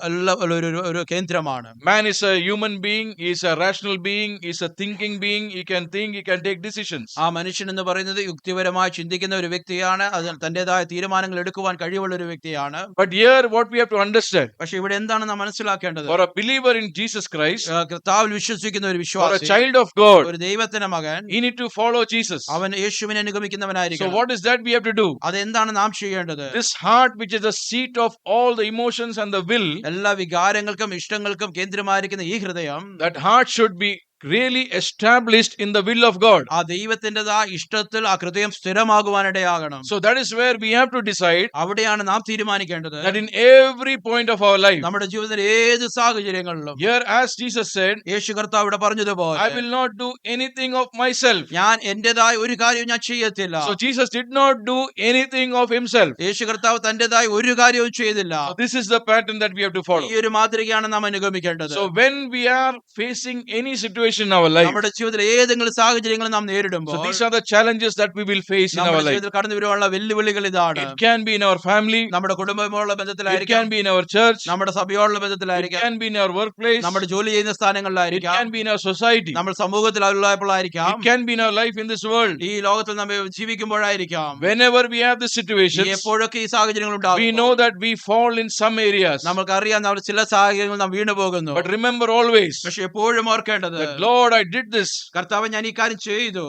എല്ലാം ഉള്ള ഒരു കേന്ദ്രമാണ്. Man is a human being, he is a rational being, he is a thinking being, he can think, he can take decisions. ആ മനുഷ്യൻ എന്ന് പറയുന്നത് യുക്തിപരമായി ചിന്തിക്കുന്ന ഒരു വ്യക്തിയാണ്. അതിൽ തന്റേതായ തീരുമാനങ്ങൾ എടുക്കുവാൻ കഴിവുള്ള ഒരു വ്യക്തിയാണ്. But here what we have to understand, പക്ഷെ ഇവിടെ എന്താണ് നാം മനസ്സിലാക്കേണ്ടത്? for a believer in Jesus Christ, കർത്താവിൽ വിശ്വസിക്കുന്ന ഒരു for a വിശ്വാസി, child of God, ഒരു ദൈവത്തിന്റെ മകൻ, he need to follow Jesus. അവൻ യേശുവിനെ So അനുഗമിക്കുന്നവനായിരിക്കണം. what is that we have to do? അതെന്താണ് നാം ചെയ്യേണ്ടത്? This heart which is the seat of all the emotions and the will, എല്ലാ വികാരങ്ങൾക്കും ഇഷ്ടങ്ങൾക്കും കേന്ദ്രമായിരിക്കുന്ന ഈ ഹൃദയം, that heart should be really established in the will of God. ആ ദൈവത്തിൻ്റെതാ ഇഷ്ടത്തിൽ ആ ഹൃദയം സ്ഥിരമാകുവാനിടയാകണം. So that is where we have to decide അവിടെയാണ് നാം തീരുമാനിക്കേണ്ടത്. that in every point of our life, നമ്മുടെ ജീവിതത്തിലെ ഏത് സാഹചര്യങ്ങളിലും here as Jesus said, യേശു കർത്താവ് ഇവിടെ പറഞ്ഞതുപോലെ, I will not do anything of myself. ഞാൻ എന്റേതായ ഒരു കാര്യവും ഞാൻ ചെയ്യത്തില്ല. So Jesus did not do anything of himself. യേശു കർത്താവ് തന്റേതായ ഒരു കാര്യവും ചെയ്തില്ല. So this is the pattern that we have to follow. ഈ ഒരു മാതൃകയാണ് നാം അനുഗമിക്കേണ്ടത്. So when we are facing any situation in our life, നമ്മുടെ ജീവിതത്തിലെ ഏതെങ്കിലും സാഹചര്യങ്ങൾ നാം നേരിടുമ്പോൾ, so these are the challenges that we will face in our നമ്മുടെ life. ജീവിതത്തിൽ കടന്നു വരുവാനുള്ള വെല്ലുവിളികൾ ഇതാണ്. It can be in our family, നമ്മുടെ കുടുംബമുള്ള it ബന്ധത്തിലായിരിക്കാം, can be in our church, നമ്മുടെ സഭയോടുള്ള it ബന്ധത്തിലായിരിക്കാം, can be in our workplace, നമ്മുടെ ജോലി ചെയ്യുന്ന it സ്ഥാനങ്ങളിലായിരിക്കാം, can be in our society, നമ്മൾ സമൂഹത്തിൽ ഉള്ളപ്പോഴായിരിക്കാം, it can be in our life in this world. ഈ ലോകത്തിൽ നമ്മൾ ജീവിക്കുമ്പോഴായിരിക്കാം. Whenever we have the situations, എപ്പോഴൊക്കെ ഈ സാഹചര്യങ്ങൾ we ഉണ്ടാകും, know that we fall in some areas. നമ്മൾക്കറിയാം നമ്മൾ ചില സാഹചര്യങ്ങൾ നാം വീണു പോകുന്നു. But remember always പക്ഷെ എപ്പോഴും ഓർക്കേണ്ടത്, that Lord, I did this. കർത്താവ് ഞാൻ ഈ കാര്യം ചെയ്തു,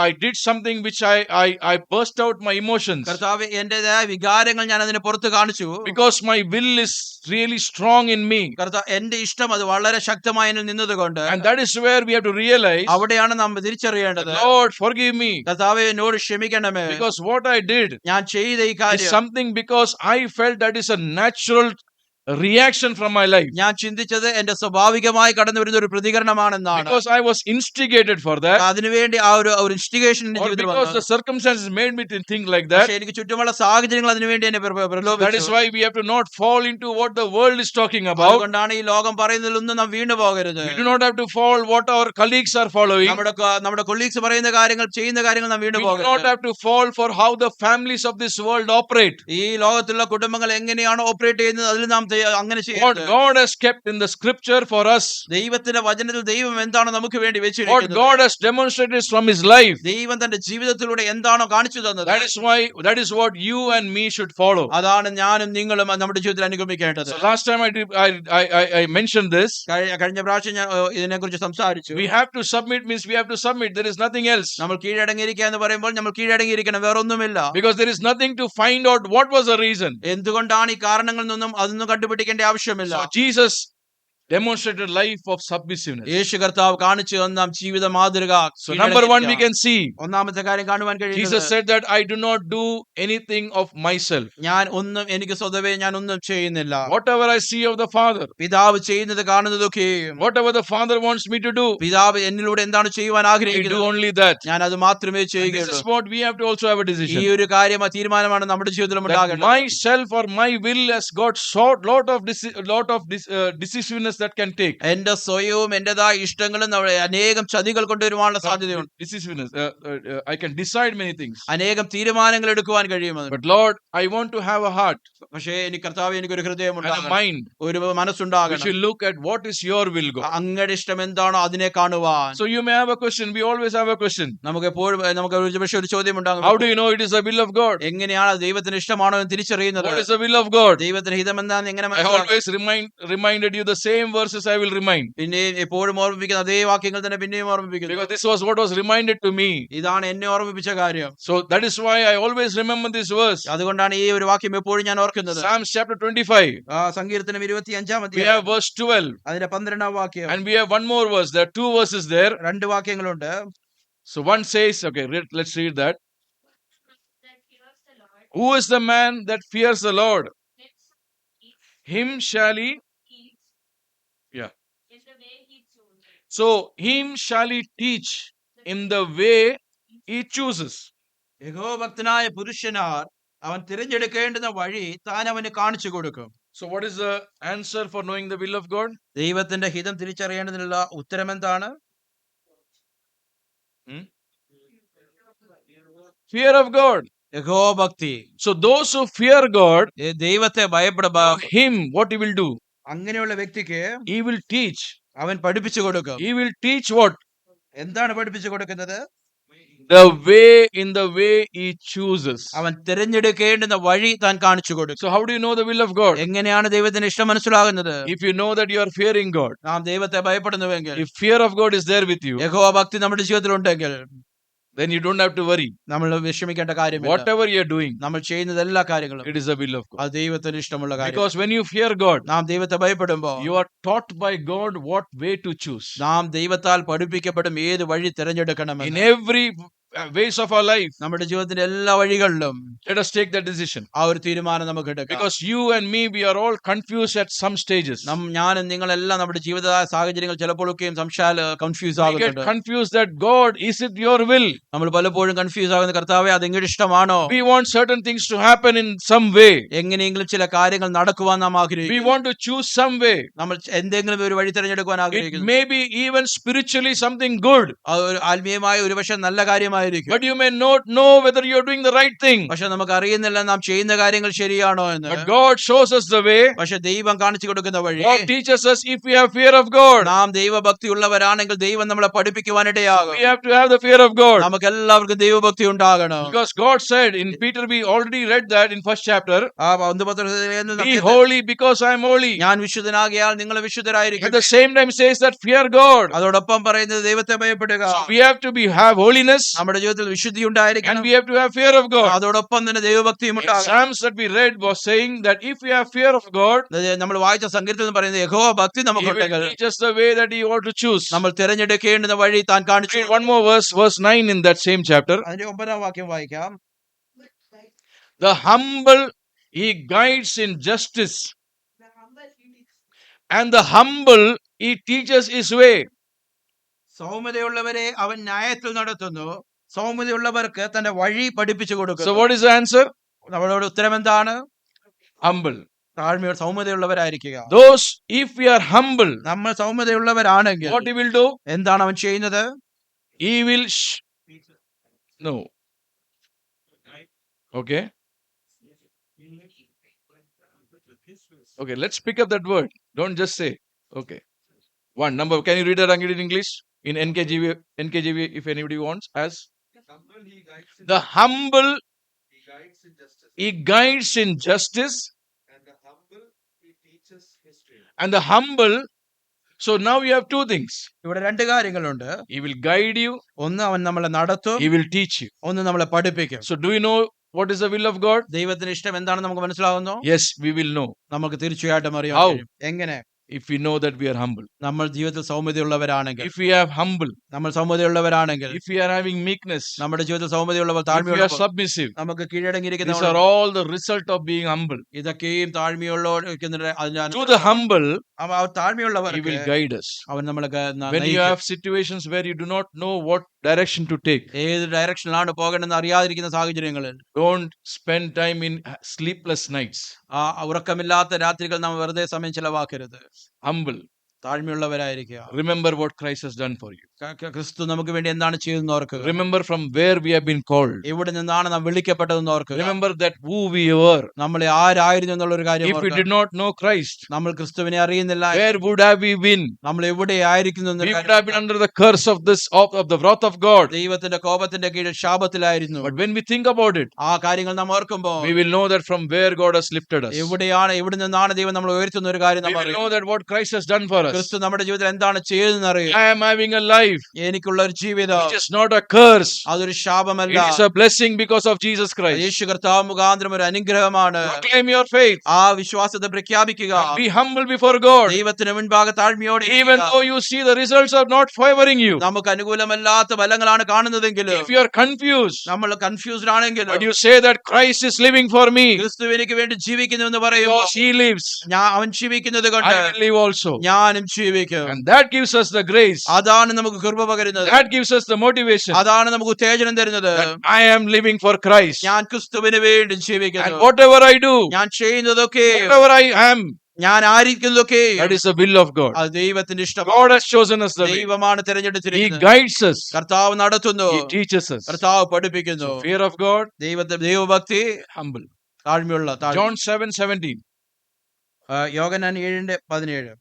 I did something which I burst out my emotions കർത്താവ് എന്റേതായ വികാരങ്ങൾ ഞാൻ അതിനെ പുറത്ത് കാണിച്ചു. because my will is really strong in me. കർത്താവ് എന്റെ ഇഷ്ടം അത് വളരെ ശക്തമായി എന്നിൽ നിന്നതുകൊണ്ട്, And that is where we have to realize, അവിടെയാണ് നാം തിരിച്ചറിയേണ്ടത്. Lord, forgive me കർത്താവേ എന്നോട് ക്ഷമിക്കണമേ, because what I did ഞാൻ ചെയ്ത ഈ is കാര്യം something because I felt that is a natural reaction from my life. ഞാൻ ചിന്തിച്ചത് എന്റെ സ്വാഭാവികമായി കടന്നു വരുന്ന ഒരു പ്രതികരണമാണെന്നാണ്. Because I was instigated for that, അതിനുവേണ്ടി ആ ഒരു ഇൻസ്റ്റിഗേഷൻ എന്റെ or ജീവിതത്തിൽ because the വന്നു. circumstances made me to think like that. പക്ഷേ എനിക്ക് ചുറ്റുമുള്ള സാഹചര്യങ്ങൾ അതിനുവേണ്ടി എന്നെ That is പ്രലോഭിച്ചു. why we have to not fall into what the world is talking about. അതുകൊണ്ടാണ് ഈ ലോകം പറയുന്നതിലൊന്നും നാം വീണു പോകരുത്. We do not have to fall what our colleagues are following. നമ്മുടെ കൊളീഗ്സ് പറയുന്ന കാര്യങ്ങൾ, ചെയ്യുന്ന കാര്യങ്ങൾ നാം വീണു We do not പോകരുത്. have to fall for how the families of this world operate. ഈ ലോകത്തിലുള്ള കുടുംബങ്ങൾ എങ്ങനെയാണ് ഓപ്പറേറ്റ് ചെയ്യുന്നത്, അതിൽ നാം അങ്ങനെ What ചെയ്യരുത്. God has kept in the scripture for us, ദൈവത്തിന്റെ വചനത്തിൽ ദൈവം എന്താണ് നമുക്ക് വേണ്ടി what വെച്ചിരിക്കുന്നത്, God has demonstrated from His life, ദൈവം തന്റെ ജീവിതത്തിലൂടെ എന്താണോ കാണിച്ചു തന്നത്, that is what you and me should follow. അതാണ് ഞാനും നിങ്ങളും നമ്മുടെ ജീവിതത്തിൽ അനുഗമിക്കേണ്ടത്. So last time I mentioned this. കഴിഞ്ഞ പ്രാവശ്യം ഞാൻ ഇതിനെ കുറിച്ച് സംസാരിച്ചു. We have to submit means we have to submit. There is nothing else. നമ്മൾ കീഴടങ്ങിയിരിക്കുക എന്ന് പറയുമ്പോൾ നമ്മൾ കീഴടങ്ങിയിരിക്കണം, വേറൊന്നുമില്ല. Because there is nothing to find out what was the reason. എന്തുകൊണ്ടാണ് ഈ കാരണങ്ങളിൽ നിന്നും അതൊന്നും കണ്ടുപിടിക്കേണ്ട ആവശ്യമില്ല. So Jesus demonstrated life of submissiveness. യേശു കർത്താവ് കാണിച്ചു തന്ന ജീവിത മാതൃക. So number one, we can see ഒന്നാമത്തെ കാര്യം കാണുവാൻ Jesus കഴിയുന്നത്, said that I do not do anything of myself. ഞാൻ ഒന്നും എനിക്ക് സ്വതവേ ഞാൻ ഒന്നും ചെയ്യുന്നില്ല. Whatever I see of the Father, പിതാവ് ചെയ്യുന്നത് കാണുന്നതൊക്കെയും, whatever the Father wants me to do, പിതാവ് എന്നിലൂടെ എന്താണ് ചെയ്യുവാൻ I do ആഗ്രഹിക്കുന്നത്, only that. ഞാൻ അത് മാത്രമേ And this ചെയ്യുകയുള്ളൂ. is what we have to also have a ഈ decision. ഒരു കാര്യം, ആ തീരുമാനമാണ് നമ്മുടെ ജീവിതത്തിൽ That ഉണ്ടാകേണ്ടത്. myself or my will has got lot of decisiveness that can take. എന്റെ സ്വയവും എന്റേതായ ഇഷ്ടങ്ങളും അനേകം ചതികൾ കൊണ്ടുവരുവാനുള്ള സാധ്യതയുണ്ട്. Decisiveness. I can decide many things. അനേകം തീരുമാനങ്ങൾ എടുക്കുവാൻ കഴിയുമെന്ന്. But Lord, I want to have a heart പക്ഷേ എനിക്ക് കർത്താവ് എനിക്കൊരു ഹൃദയം and a ഉണ്ടാകണം, mind ഒരു which മനസ്സുണ്ടാകണം. will look at what is your will, God. അങ്ങയുടെ ഇഷ്ടം എന്താണോ അതിനെ കാണുവാൻ. So you may have a question. We always have a question. നമുക്ക് എപ്പോഴും ഒരു ചോദ്യം ഉണ്ടാകും, How do you know it is the will of God? എങ്ങനെയാണ് ദൈവത്തിന് ഇഷ്ടമാണോ എന്ന് തിരിച്ചറിയുന്നത്? What is the will of God? ദൈവത്തിന് ഹിതം എന്താണെന്ന് എങ്ങനെ I മനസ്സിലാക്കും? always reminded you the same verses I will remind. പിന്നെ എപ്പോഴും ഓർമ്മിപ്പിക്കുന്ന അതേ വാക്യങ്ങൾ തന്നെ പിന്നെയും ഓർമ്മിപ്പിക്കുന്നു. Because this was what was reminded to me. ഇതാണ് എന്നെ ഓർമ്മിപ്പിച്ച കാര്യം. So that is why I always remember this verse. അതുകൊണ്ടാണ് ഈ ഒരു വാക്യം എപ്പോഴും ഞാൻ ഓർക്കുന്നത്. Psalms chapter 25. സങ്കീർത്തനം 25-ാം We അധ്യായം have verse 12. അതിന്റെ 12-ാം വാക്യം. And we have one more verse. There are two verses there. രണ്ട് വാക്യങ്ങളുണ്ട്. So one says, okay, let's read that. That fears the Lord, Who is the man that fears the Lord? eats, Him shall he. eats, Yeah. in the way he chooses. So him shall he teach in the way he chooses. യഹോഭക്തനായ പുരുഷനാർ അവൻ തിരഞ്ഞെടുക്കേണ്ടുന്ന വഴി താൻ അവന് കാണിച്ചു കൊടുക്കും. So what is the answer for knowing the will of God? ദൈവത്തിന്റെ ഹിതം തിരിച്ചറിയേണ്ടതിനുള്ള ഉത്തരം എന്താണ്? Fear of God. യഹോഭക്തി. So those who fear God, ദൈവത്തെ ഭയപ്പെടുക, him, what he will do? അങ്ങനെയുള്ള വ്യക്തിക്ക് He will teach. അവൻ പഠിപ്പിച്ചു കൊടുക്കും. He will teach what? എന്താണ് പഠിപ്പിച്ചു കൊടുക്കുന്നത്? The way, in the way he chooses. അവൻ തിരഞ്ഞെടുക്കേണ്ടുന്ന വഴി താൻ കാണിച്ചു കൊടുക്കും. So how do you know the will of God? എങ്ങനെയാണ് ദൈവത്തിന്റെ ഇഷ്ടം മനസ്സിലാകുന്നത്? If you know that you are fearing God, നാം ദൈവത്തെ ഭയപ്പെടുന്നുവെങ്കിൽ, if fear of God is there with you, യഹോഭക്തി നമ്മുടെ ജീവിതത്തിൽ ഉണ്ടെങ്കിൽ, then you don't have to worry. നമ്മൾ വിഷമിക്കേണ്ട കാര്യമില്ല. Whatever you are doing, നമ്മൾ ചെയ്യുന്ന എല്ലാ കാര്യങ്ങളും it is the will of God. അത് ദൈവത്തിന് ഇഷ്ടമുള്ള കാര്യം. Because when you fear God, നാം ദൈവത്തെ ഭയപ്പെടുമ്പോൾ you are taught by God what way to choose. നാം ദൈവത്താൽ പഠിപ്പിക്കപ്പെടും ഏത് വഴി തിരഞ്ഞെടുക്കണമെന്ന്. In every ways of our life, നമ്മുടെ ജീവിതത്തിന്റെ എല്ലാ വഴികളിലും let us take that decision. ആ ഒരു തീരുമാനം നമുക്ക് എടുക്കാം. Because you and me, we are all confused at some stages. ഞാനും നിങ്ങളെല്ലാം നമ്മുടെ ജീവിത സാഹചര്യങ്ങൾ ചിലപ്പോഴൊക്കെയും കൺഫ്യൂസ് We get ആകുന്നുണ്ട്. confused that God, is it your will? നമ്മൾ പലപ്പോഴും കൺഫ്യൂസ് ആകുന്ന, കർത്താവേ അത് എങ്ങനെ ഇഷ്ടമാണോ? We want certain things to happen in some way. എങ്ങനെയെങ്കിലും ചില കാര്യങ്ങൾ നടക്കുവാൻ നാം We ആഗ്രഹിക്കുന്നു. want to choose some way. നമ്മൾ എന്തെങ്കിലും ഒരു വഴി തിരഞ്ഞെടുക്കുവാൻ It ആഗ്രഹിക്കുന്നു. may be even spiritually something good, അത് ഒരു ആത്മീയമായ ഒരു പക്ഷെ നല്ല കാര്യമായിരിക്കും. but you may not know whether you are doing the right thing. പക്ഷെ നമുക്ക് അറിയുന്നില്ല നാം ചെയ്യുന്ന കാര്യങ്ങൾ ശരിയാണോ എന്ന്. But God shows us the way. പക്ഷെ ദൈവം കാണിച്ചു കൊടുക്കുന്ന വഴി. God teaches us if we have fear of God. നാം ദൈവഭക്തി ഉള്ളവരാണെങ്കിൽ ദൈവം നമ്മളെ പഠിപ്പിക്കുവാനിടയാകും. We have to have the fear of God. നമുക്ക് എല്ലാവർക്കും ദൈവഭക്തി ഉണ്ടാകണം. Because God said in Peter, we already read that in first chapter, ആ 1 be holy because I am holy. ഞാൻ വിശുദ്ധനാകിയാൽ നിങ്ങൾ At വിശുദ്ധരായിരിക്കും. the same time says that fear God. അതോടൊപ്പം പറയുന്നത് ദൈവത്തെ ഭയപ്പെടുക. So we have to have holiness നമ്മുടെ ജീവിതത്തിൽ വിശുദ്ധി and ഉണ്ടായിരിക്കണം. we have to have fear of God. അതോടൊപ്പം തന്നെ ദൈവഭക്തിയും In ഉണ്ടാകണം. Psalms that we read was saying that if we have fear of God, നമ്മൾ വായിച്ച സങ്കീർത്തനം പറയുന്നത് യഹോവ ഭക്തി He നമുക്കുണ്ടെങ്കിൽ will teach us the way that He ought to choose. നമ്മൾ തിരഞ്ഞെടുക്കേണ്ടുന്ന വഴി താൻ കാണിച്ചു. Read one more verse, verse 9 in that same chapter. അതിന്റെ 9-ാം വാക്യം വായിക്കാം. The humble He guides in justice, and the humble He teaches His way. സൗമ്യതയുള്ളവരെ അവൻ ന്യായത്തിൽ നടത്തുന്നു, സൗമ്യതയുള്ളവർക്ക് തന്റെ വഴി പഠിപ്പിച്ചു So കൊടുക്കും. what is the answer? നമ്മളോട് ഉത്തരം എന്താണ്? Humble. താഴ്മ സൗമ്യതയുള്ളവരായിരിക്കുക. Those, if we are humble, നമ്മൾ സൗമ്യതയുള്ളവരാണെങ്കിൽ what He will do? എന്താണ് അവൻ ചെയ്യുന്നത്? He will no. Okay. Okay, let's pick up that word. Don't just say. Okay. One number. Can you read that and read it in English? In NKJV, if anybody wants. As the humble, He guides in justice, and the humble He teaches history. and the humble. So now you have two things. ഇവിടെ രണ്ട് കാര്യങ്ങളുണ്ട്. He will guide you. ഒന്ന് അവൻ നമ്മളെ നടത്തും, He will teach you. ഒന്ന് നമ്മളെ പഠിപ്പിക്കും. So do you know what is the will of God? ദൈവത്തിന് ഇഷ്ടം എന്താണെന്ന് നമുക്ക് മനസ്സിലാകുന്നു. Yes, we will know നമുക്ക് തീർച്ചയായിട്ടും അറിയാൻ How? കഴിയും. എങ്ങനെ? if we know that we are humble. നമ്മൾ ജീവിതത്തിൽ സൗമ്യതയുള്ളവരാണെങ്കിൽ, If we have humble, നമ്മൾ സൗമ്യതയുള്ളവരാണെങ്കിൽ, if we are having meekness, നമ്മുടെ ജീവിതത്തിൽ സൗമ്യതയുള്ളവർ, if we are താഴ്മയുള്ളവർ, submissive, നമുക്ക് these കീഴടങ്ങിയിരിക്കുന്നവർ, are all the result of being humble. ഇതൊക്കെയും താഴ്മയുള്ള To the humble, താഴ്മയുള്ളവർ He will guide us. അവൻ നമ്മളെ When you have situations where you do not know what direction to take, ഏത് ഡയറക്ഷനിലാണ് പോകേണ്ടതെന്ന് അറിയാതിരിക്കുന്ന സാഹചര്യങ്ങളിൽ don't spend time in sleepless nights. ആ ഉറക്കമില്ലാത്ത രാത്രികൾ നാം വെറുതെ സമയം ചിലവാക്കരുത്. Humble. താഴ്മയുള്ളവരായിരിക്കുക. Remember what Christ has done for you. ക്രിസ്തു നമുക്ക് വേണ്ടി എന്താണ് ചെയ്തതെന്ന് ഓർക്കുക. Remember from where we have been called. എവിടെ നിന്നാണ് നാം വിളിക്കപ്പെട്ടതെന്ന് ഓർക്കുക. Remember that who we were. നമ്മൾ ആരായിരുന്നു എന്നുള്ള ഒരു കാര്യം If we ഓർക്കുക. did not know Christ, നമ്മൾ ക്രിസ്തുവിനെ അറിയുന്നില്ല, where would have we been? നമ്മൾ എവിടെയായിരിക്കുന്നു We would have been under the curse of this of the wrath of God. ദൈവത്തിന്റെ കോപത്തിന്റെ കീഴിൽ ശാപത്തിലായിരുന്നു. But when we think about it, ആ കാര്യങ്ങൾ നാം ഓർക്കുമ്പോൾ we will know that from where God has lifted us. എവിടെ നിന്നാണ് ദൈവം നമ്മൾ ഉയർത്തുന്ന ഒരു കാര്യം We നാം will അറിയും. know that what Christ has done for us. ക്രിസ്തു നമ്മുടെ ജീവിതത്തിൽ എന്താണ് ചെയ്തതെന്ന് അറിയും. I am having a life എനിക്കുള്ള ഒരു ജീവിതം which is not a curse. അതൊരു ശാപമല്ല, It is a blessing because of Jesus Christ. യേശു കർത്താവ് മുഖാന്തരം ഒരു അനുഗ്രഹമാണ്. Proclaim your faith. ആ വിശ്വാസത്തെ പ്രഖ്യാപിക്കുക. Be humble before God. ദൈവത്തിന് മുൻപാകെ താഴ്മയോടെ Even ഇരിക്കുക. though you see the results are not favoring you. നമുക്ക് അനുകൂലമല്ലാത്ത ഫലങ്ങളാണ് കാണുന്നതെങ്കിലും, If you are confused, നമ്മൾ കൺഫ്യൂസ്ഡ് ആണെങ്കിലും, but you say that Christ is living for me, ക്രിസ്തു എനിക്ക് വേണ്ടി ജീവിക്കുന്നു എന്ന് പറയുമ്പോൾ, because He lives, അവൻ ജീവിക്കുന്നത് കൊണ്ട് I will live also. ഞാനും ജീവിക്കും. And that gives us the grace. അതാണ് നമുക്ക് കൃപ പകരുന്നത്. That gives us the motivation. അതാണ് നമുക്ക് ഉത്തേജനം തരുന്നത്. That I am living for Christ. ഞാൻ ക്രിസ്തുവിന് വേണ്ടി And ജീവിക്കുന്നു. whatever I do, ഞാൻ ചെയ്യുന്നതൊക്കെ, whatever I am, ഞാൻ ആയിരിക്കുന്നതൊക്കെ That is the will of God. അത് ദൈവത്തിന്റെ ഇഷ്ടം. God has chosen us the way. ദൈവമാണ് He തിരഞ്ഞെടുത്തിരിക്കുന്നത്. guides us. കർത്താവ് നടത്തുന്നു, He teaches us. കർത്താവ് പഠിപ്പിക്കുന്നു. So fear of God, ദൈവഭക്തി, humble. താഴ്മയുള്ള John 7:17. Yohannan 7:17.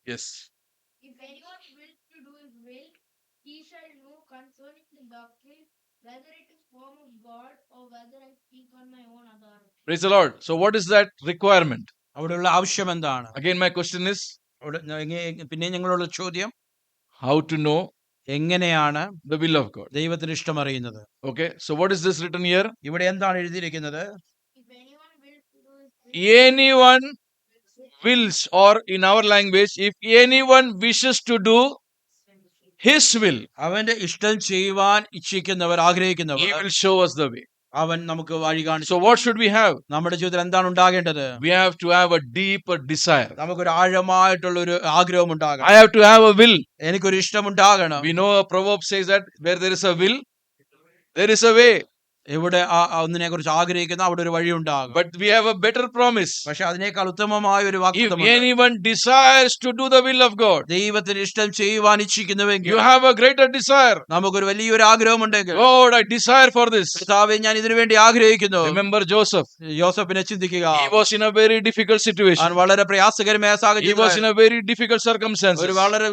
Yes. If anyone wills to do his will, he shall know concerning the doctrine, whether it is form of God or whether I speak on my own authority. Praise the Lord. So what is that requirement? അവിടെയുള്ള ആവശ്യം എന്താണ്? Again, my question is, പിന്നെ ഞങ്ങളുള്ള ചോദ്യം, how to know എങ്ങനെയാണ് the will of God? ദൈവത്തിന് ഇഷ്ടം അറിയുന്നത്? Okay. So what is this written here? ഇവിടെ എന്താണ് എഴുതിയിരിക്കുന്നത്? If anyone wills to do his will, Anyone wills, or in our language, if anyone wishes to do his will, അവന്റെ ഇഷ്ടം ചെയ്യുവാൻ ഇച്ഛിക്കുന്നവർ, he ആഗ്രഹിക്കുന്നവർ, will show us the way. അവൻ നമുക്ക് വഴി കാണിച്ചു. So what should we have? നമ്മുടെ ജീവിതത്തിൽ എന്താണ് ഉണ്ടാകേണ്ടത്? We have to have a deeper desire. നമുക്കൊരു ആഴമായിട്ടുള്ള ഒരു ആഗ്രഹം ഉണ്ടാകണം. I have to have a will. എനിക്കൊരു ഇഷ്ടം ഉണ്ടാകണം. We know a proverb says that where there is a will, there is a way. എവിടെ ഒന്നിനെ കുറിച്ച് ആഗ്രഹിക്കുന്ന അവിടെ ഒരു വഴി ഉണ്ടാകും. But we have a better promise. പക്ഷെ അതിനേക്കാൾ ഉത്തമമായ ഒരു If വാഗ്ദത്തമുണ്ട്. anyone desires to do the will of God, ദൈവത്തിന് ഇഷ്ടം ചെയ്യുവാൻ ഇച്ഛിക്കുന്നുവെങ്കിൽ, you have a greater desire. നമുക്കൊരു വലിയൊരു ആഗ്രഹമുണ്ടെങ്കിൽ, Lord, I desire for this. കർത്താവേ, ഞാൻ ഇതിനു വേണ്ടി ആഗ്രഹിക്കുന്നു. Remember Joseph. യോസഫിനെ ചിന്തിക്കുക. He was in a very difficult situation. അവൻ വളരെ പ്രയാസകരമായ He was സാഹചര്യത്തിൽ, in a very difficult circumstances. ഒരു വളരെ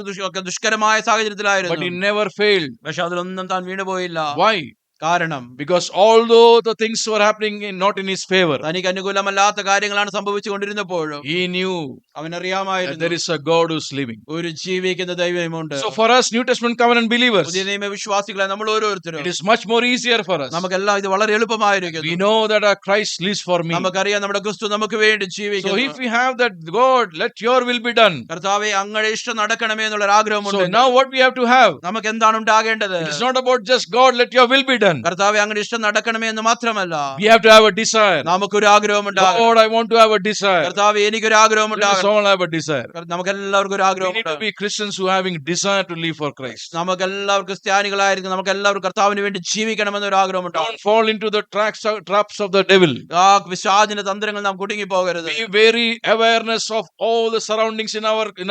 ദുഷ്കരമായ But he സാഹചര്യത്തിലായിരുന്നു. never failed. പക്ഷെ അതിലൊന്നും താൻ വീണുപോയില്ല. Why? കാരണം Because although the things were happening not in his favor, തനിക്ക് അനുകൂലമല്ലാത്ത കാര്യങ്ങളാണ് സംഭവിച്ചു കൊണ്ടിരുന്നപ്പോഴും he knew അവൻ that അറിയാമായിരുന്നു there is a God who's living. ഒരു ജീവിക്കുന്ന ദൈവമുണ്ട്. So for us New Testament covenant believers, പുതിയ നിയമ വിശ്വാസികളെ നമ്മൾ ഓരോരുത്തരും, it is much more easier for us. നമുക്കെല്ലാം ഇത് വളരെ We എളുപ്പമായിരിക്കുന്നു. know that our Christ lives for me. നമുക്കറിയാം നമ്മുടെ ക്രിസ്തു നമുക്ക് വേണ്ടി So ജീവിക്കുന്നു. if we have that, God, let your will be done. കർത്താവേ, അങ്ങയുടെ ഇഷ്ടം നടക്കണമേ എന്നുള്ള ഒരു So ആഗ്രഹമുണ്ട്. now what we have to have, നമുക്ക് എന്താണ് ഉണ്ടാകേണ്ടത്? it is not about just God, let your will be done. കർത്താവേ, അങ്ങയുടെ ഇഷ്ടം നടക്കണമേ എന്ന് മാത്രമല്ല, We have to have a desire. നമുക്കൊരു ആഗ്രഹമുണ്ടാകും. Lord, I want to have a desire. കർത്താവേ, എനിക്കൊരു Let us ആഗ്രഹമുണ്ടാകും. all have a desire. നമുക്ക് എല്ലാവർക്കും ഒരു We need ആഗ്രഹമുണ്ട്. to be Christians who are having desire to live for Christ. നമുക്ക് എല്ലാവർക്കും ക്രിസ്ത്യാനികളായിരിക്കും, നമുക്ക് എല്ലാവർക്കും കർത്താവിന് വേണ്ടി ജീവിക്കണമെന്ന് ഒരു ആഗ്രഹമുണ്ടാകും. Don't fall into the traps of the devil. ആ പിശാചിന്റെ തന്ത്രങ്ങൾ നാം കുടുങ്ങി പോകരുത്. Be very awareness of all the surroundings in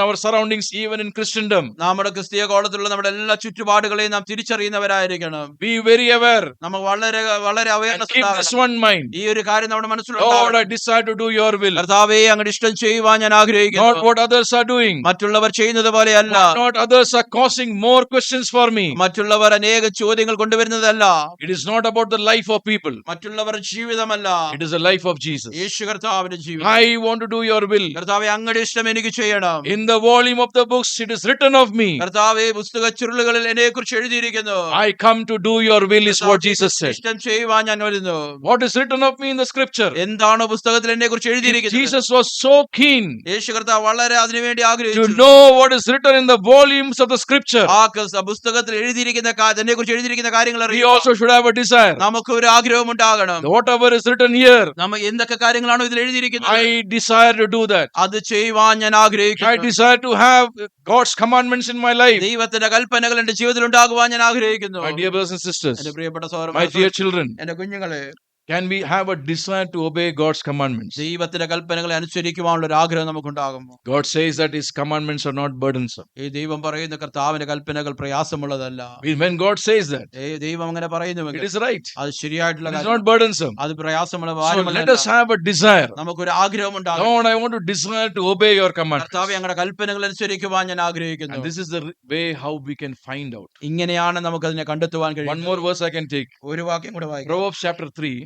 our surroundings, even in Christendom. നമ്മുടെ ക്രിസ്തീയ കോളത്തിലുള്ള നമ്മുടെ എല്ലാ ചുറ്റുപാടുകളെയും നാം തിരിച്ചറിയുന്നവരായിരിക്കണം. Be very aware നമുക്ക് വളരെ വളരെ and awareness keep this one mind. ഈ ഒരു കാര്യം നമ്മുടെ Lord, മനസ്സിലുണ്ടാകണം. I desire to do your will, കർത്താവേ, അങ്ങയുടെ ഇഷ്ടം ചെയ്യുവാൻ ഞാൻ not ആഗ്രഹിക്കുന്നു. what others are doing. മറ്റുള്ളവർ ചെയ്യുന്നത് പോലെയല്ല. Not others are causing more questions for me. മറ്റുള്ളവർ അനേക ചോദ്യങ്ങൾ കൊണ്ടുവരുന്നതല്ല. It is not about the life of people. മറ്റുള്ളവരുടെ ജീവിതമല്ല, It is the life of Jesus. യേശു കർത്താവിന്റെ ജീവിതം. I want to do your will. കർത്താവേ, അങ്ങയുടെ ഇഷ്ടം എനിക്ക് ചെയ്യണം. In the volume of the books, it is written of me. കർത്താവേ, പുസ്തക ചുരുളുകളിൽ എന്നെ കുറിച്ച് എഴുതിയിരിക്കുന്നു. I come to do your will is what Jesus said. ഇഷ്ടം ചെയ്യുവാൻ ഞാൻ വരുന്നു. What is written of me in the scripture? എന്താണോ പുസ്തകത്തിൽ എന്നെ കുറിച്ച് If എഴുതിയിരിക്കുന്നത്? Jesus was so keen യേശു കർത്താവ് വളരെ അതിനുവേണ്ടി to ആഗ്രഹിച്ചു. know what is written in the volumes of the scripture, ആ പുസ്തകത്തിൽ എഴുതിയിരിക്കുന്ന എന്നെ കുറിച്ച് എഴുതിയിരിക്കുന്ന കാര്യങ്ങൾ we അറിയാം. also should have a desire. നമുക്ക് ഒരു ആഗ്രഹം ഉണ്ടാകണം. Whatever is written here, നമ്മ എന്തൊക്കെ കാര്യങ്ങളാണോ ഇതിൽ എഴുതിയിരിക്കുന്നത്, I desire to do that. അത് ചെയ്യുവാൻ ഞാൻ I ആഗ്രഹിക്കുന്നു. desire to have God's commandments in my life. ദൈവത്തിന്റെ കൽപ്പനകൾ എന്റെ ജീവിതത്തിൽ ഉണ്ടാകുവാൻ ഞാൻ ആഗ്രഹിക്കുന്നു. My dear brothers and sisters, എന്റെ പ്രിയപ്പെട്ട my സഹോദരന്മാരെ, dear children, എന്റെ കുഞ്ഞുങ്ങളെ, can we have a desire to obey God's commandments? ദൈവത്തിന്റെ കൽപ്പനകളെ അനുസരിക്കുവാനുള്ള ഒരു ആഗ്രഹം നമുക്കുണ്ടാകുമോ? God says that His commandments are not burdensome. ഈ ദൈവം പറയുന്ന കർത്താവിന്റെ കൽപ്പനകൾ പ്രയാസമുള്ളതല്ല. When God says that, ദൈവം അങ്ങനെ it പറയുന്നുവെങ്കിൽ is right. അത് ശരിയായിട്ടുള്ള It is കാര്യം. not burdensome. അത് പ്രയാസമുള്ള So let ഭാരമല്ല. us have a desire. നമുക്കൊരു ആഗ്രഹം ഉണ്ടാകും. Lord, I want to desire to obey your commandments. കർത്താവേ, ഞങ്ങളുടെ കൽപ്പനകൾ അനുസരിക്കുവാൻ ഞാൻ ആഗ്രഹിക്കുന്നു. And this is the way how we can find out. ഇങ്ങനെയാണ് നമുക്ക് അതിനെ കണ്ടെത്തുവാൻ One കഴിയും. more verse I can take. ഒരു വാക്യം കൂടെ വായിക്കാം. Proverbs chapter 3,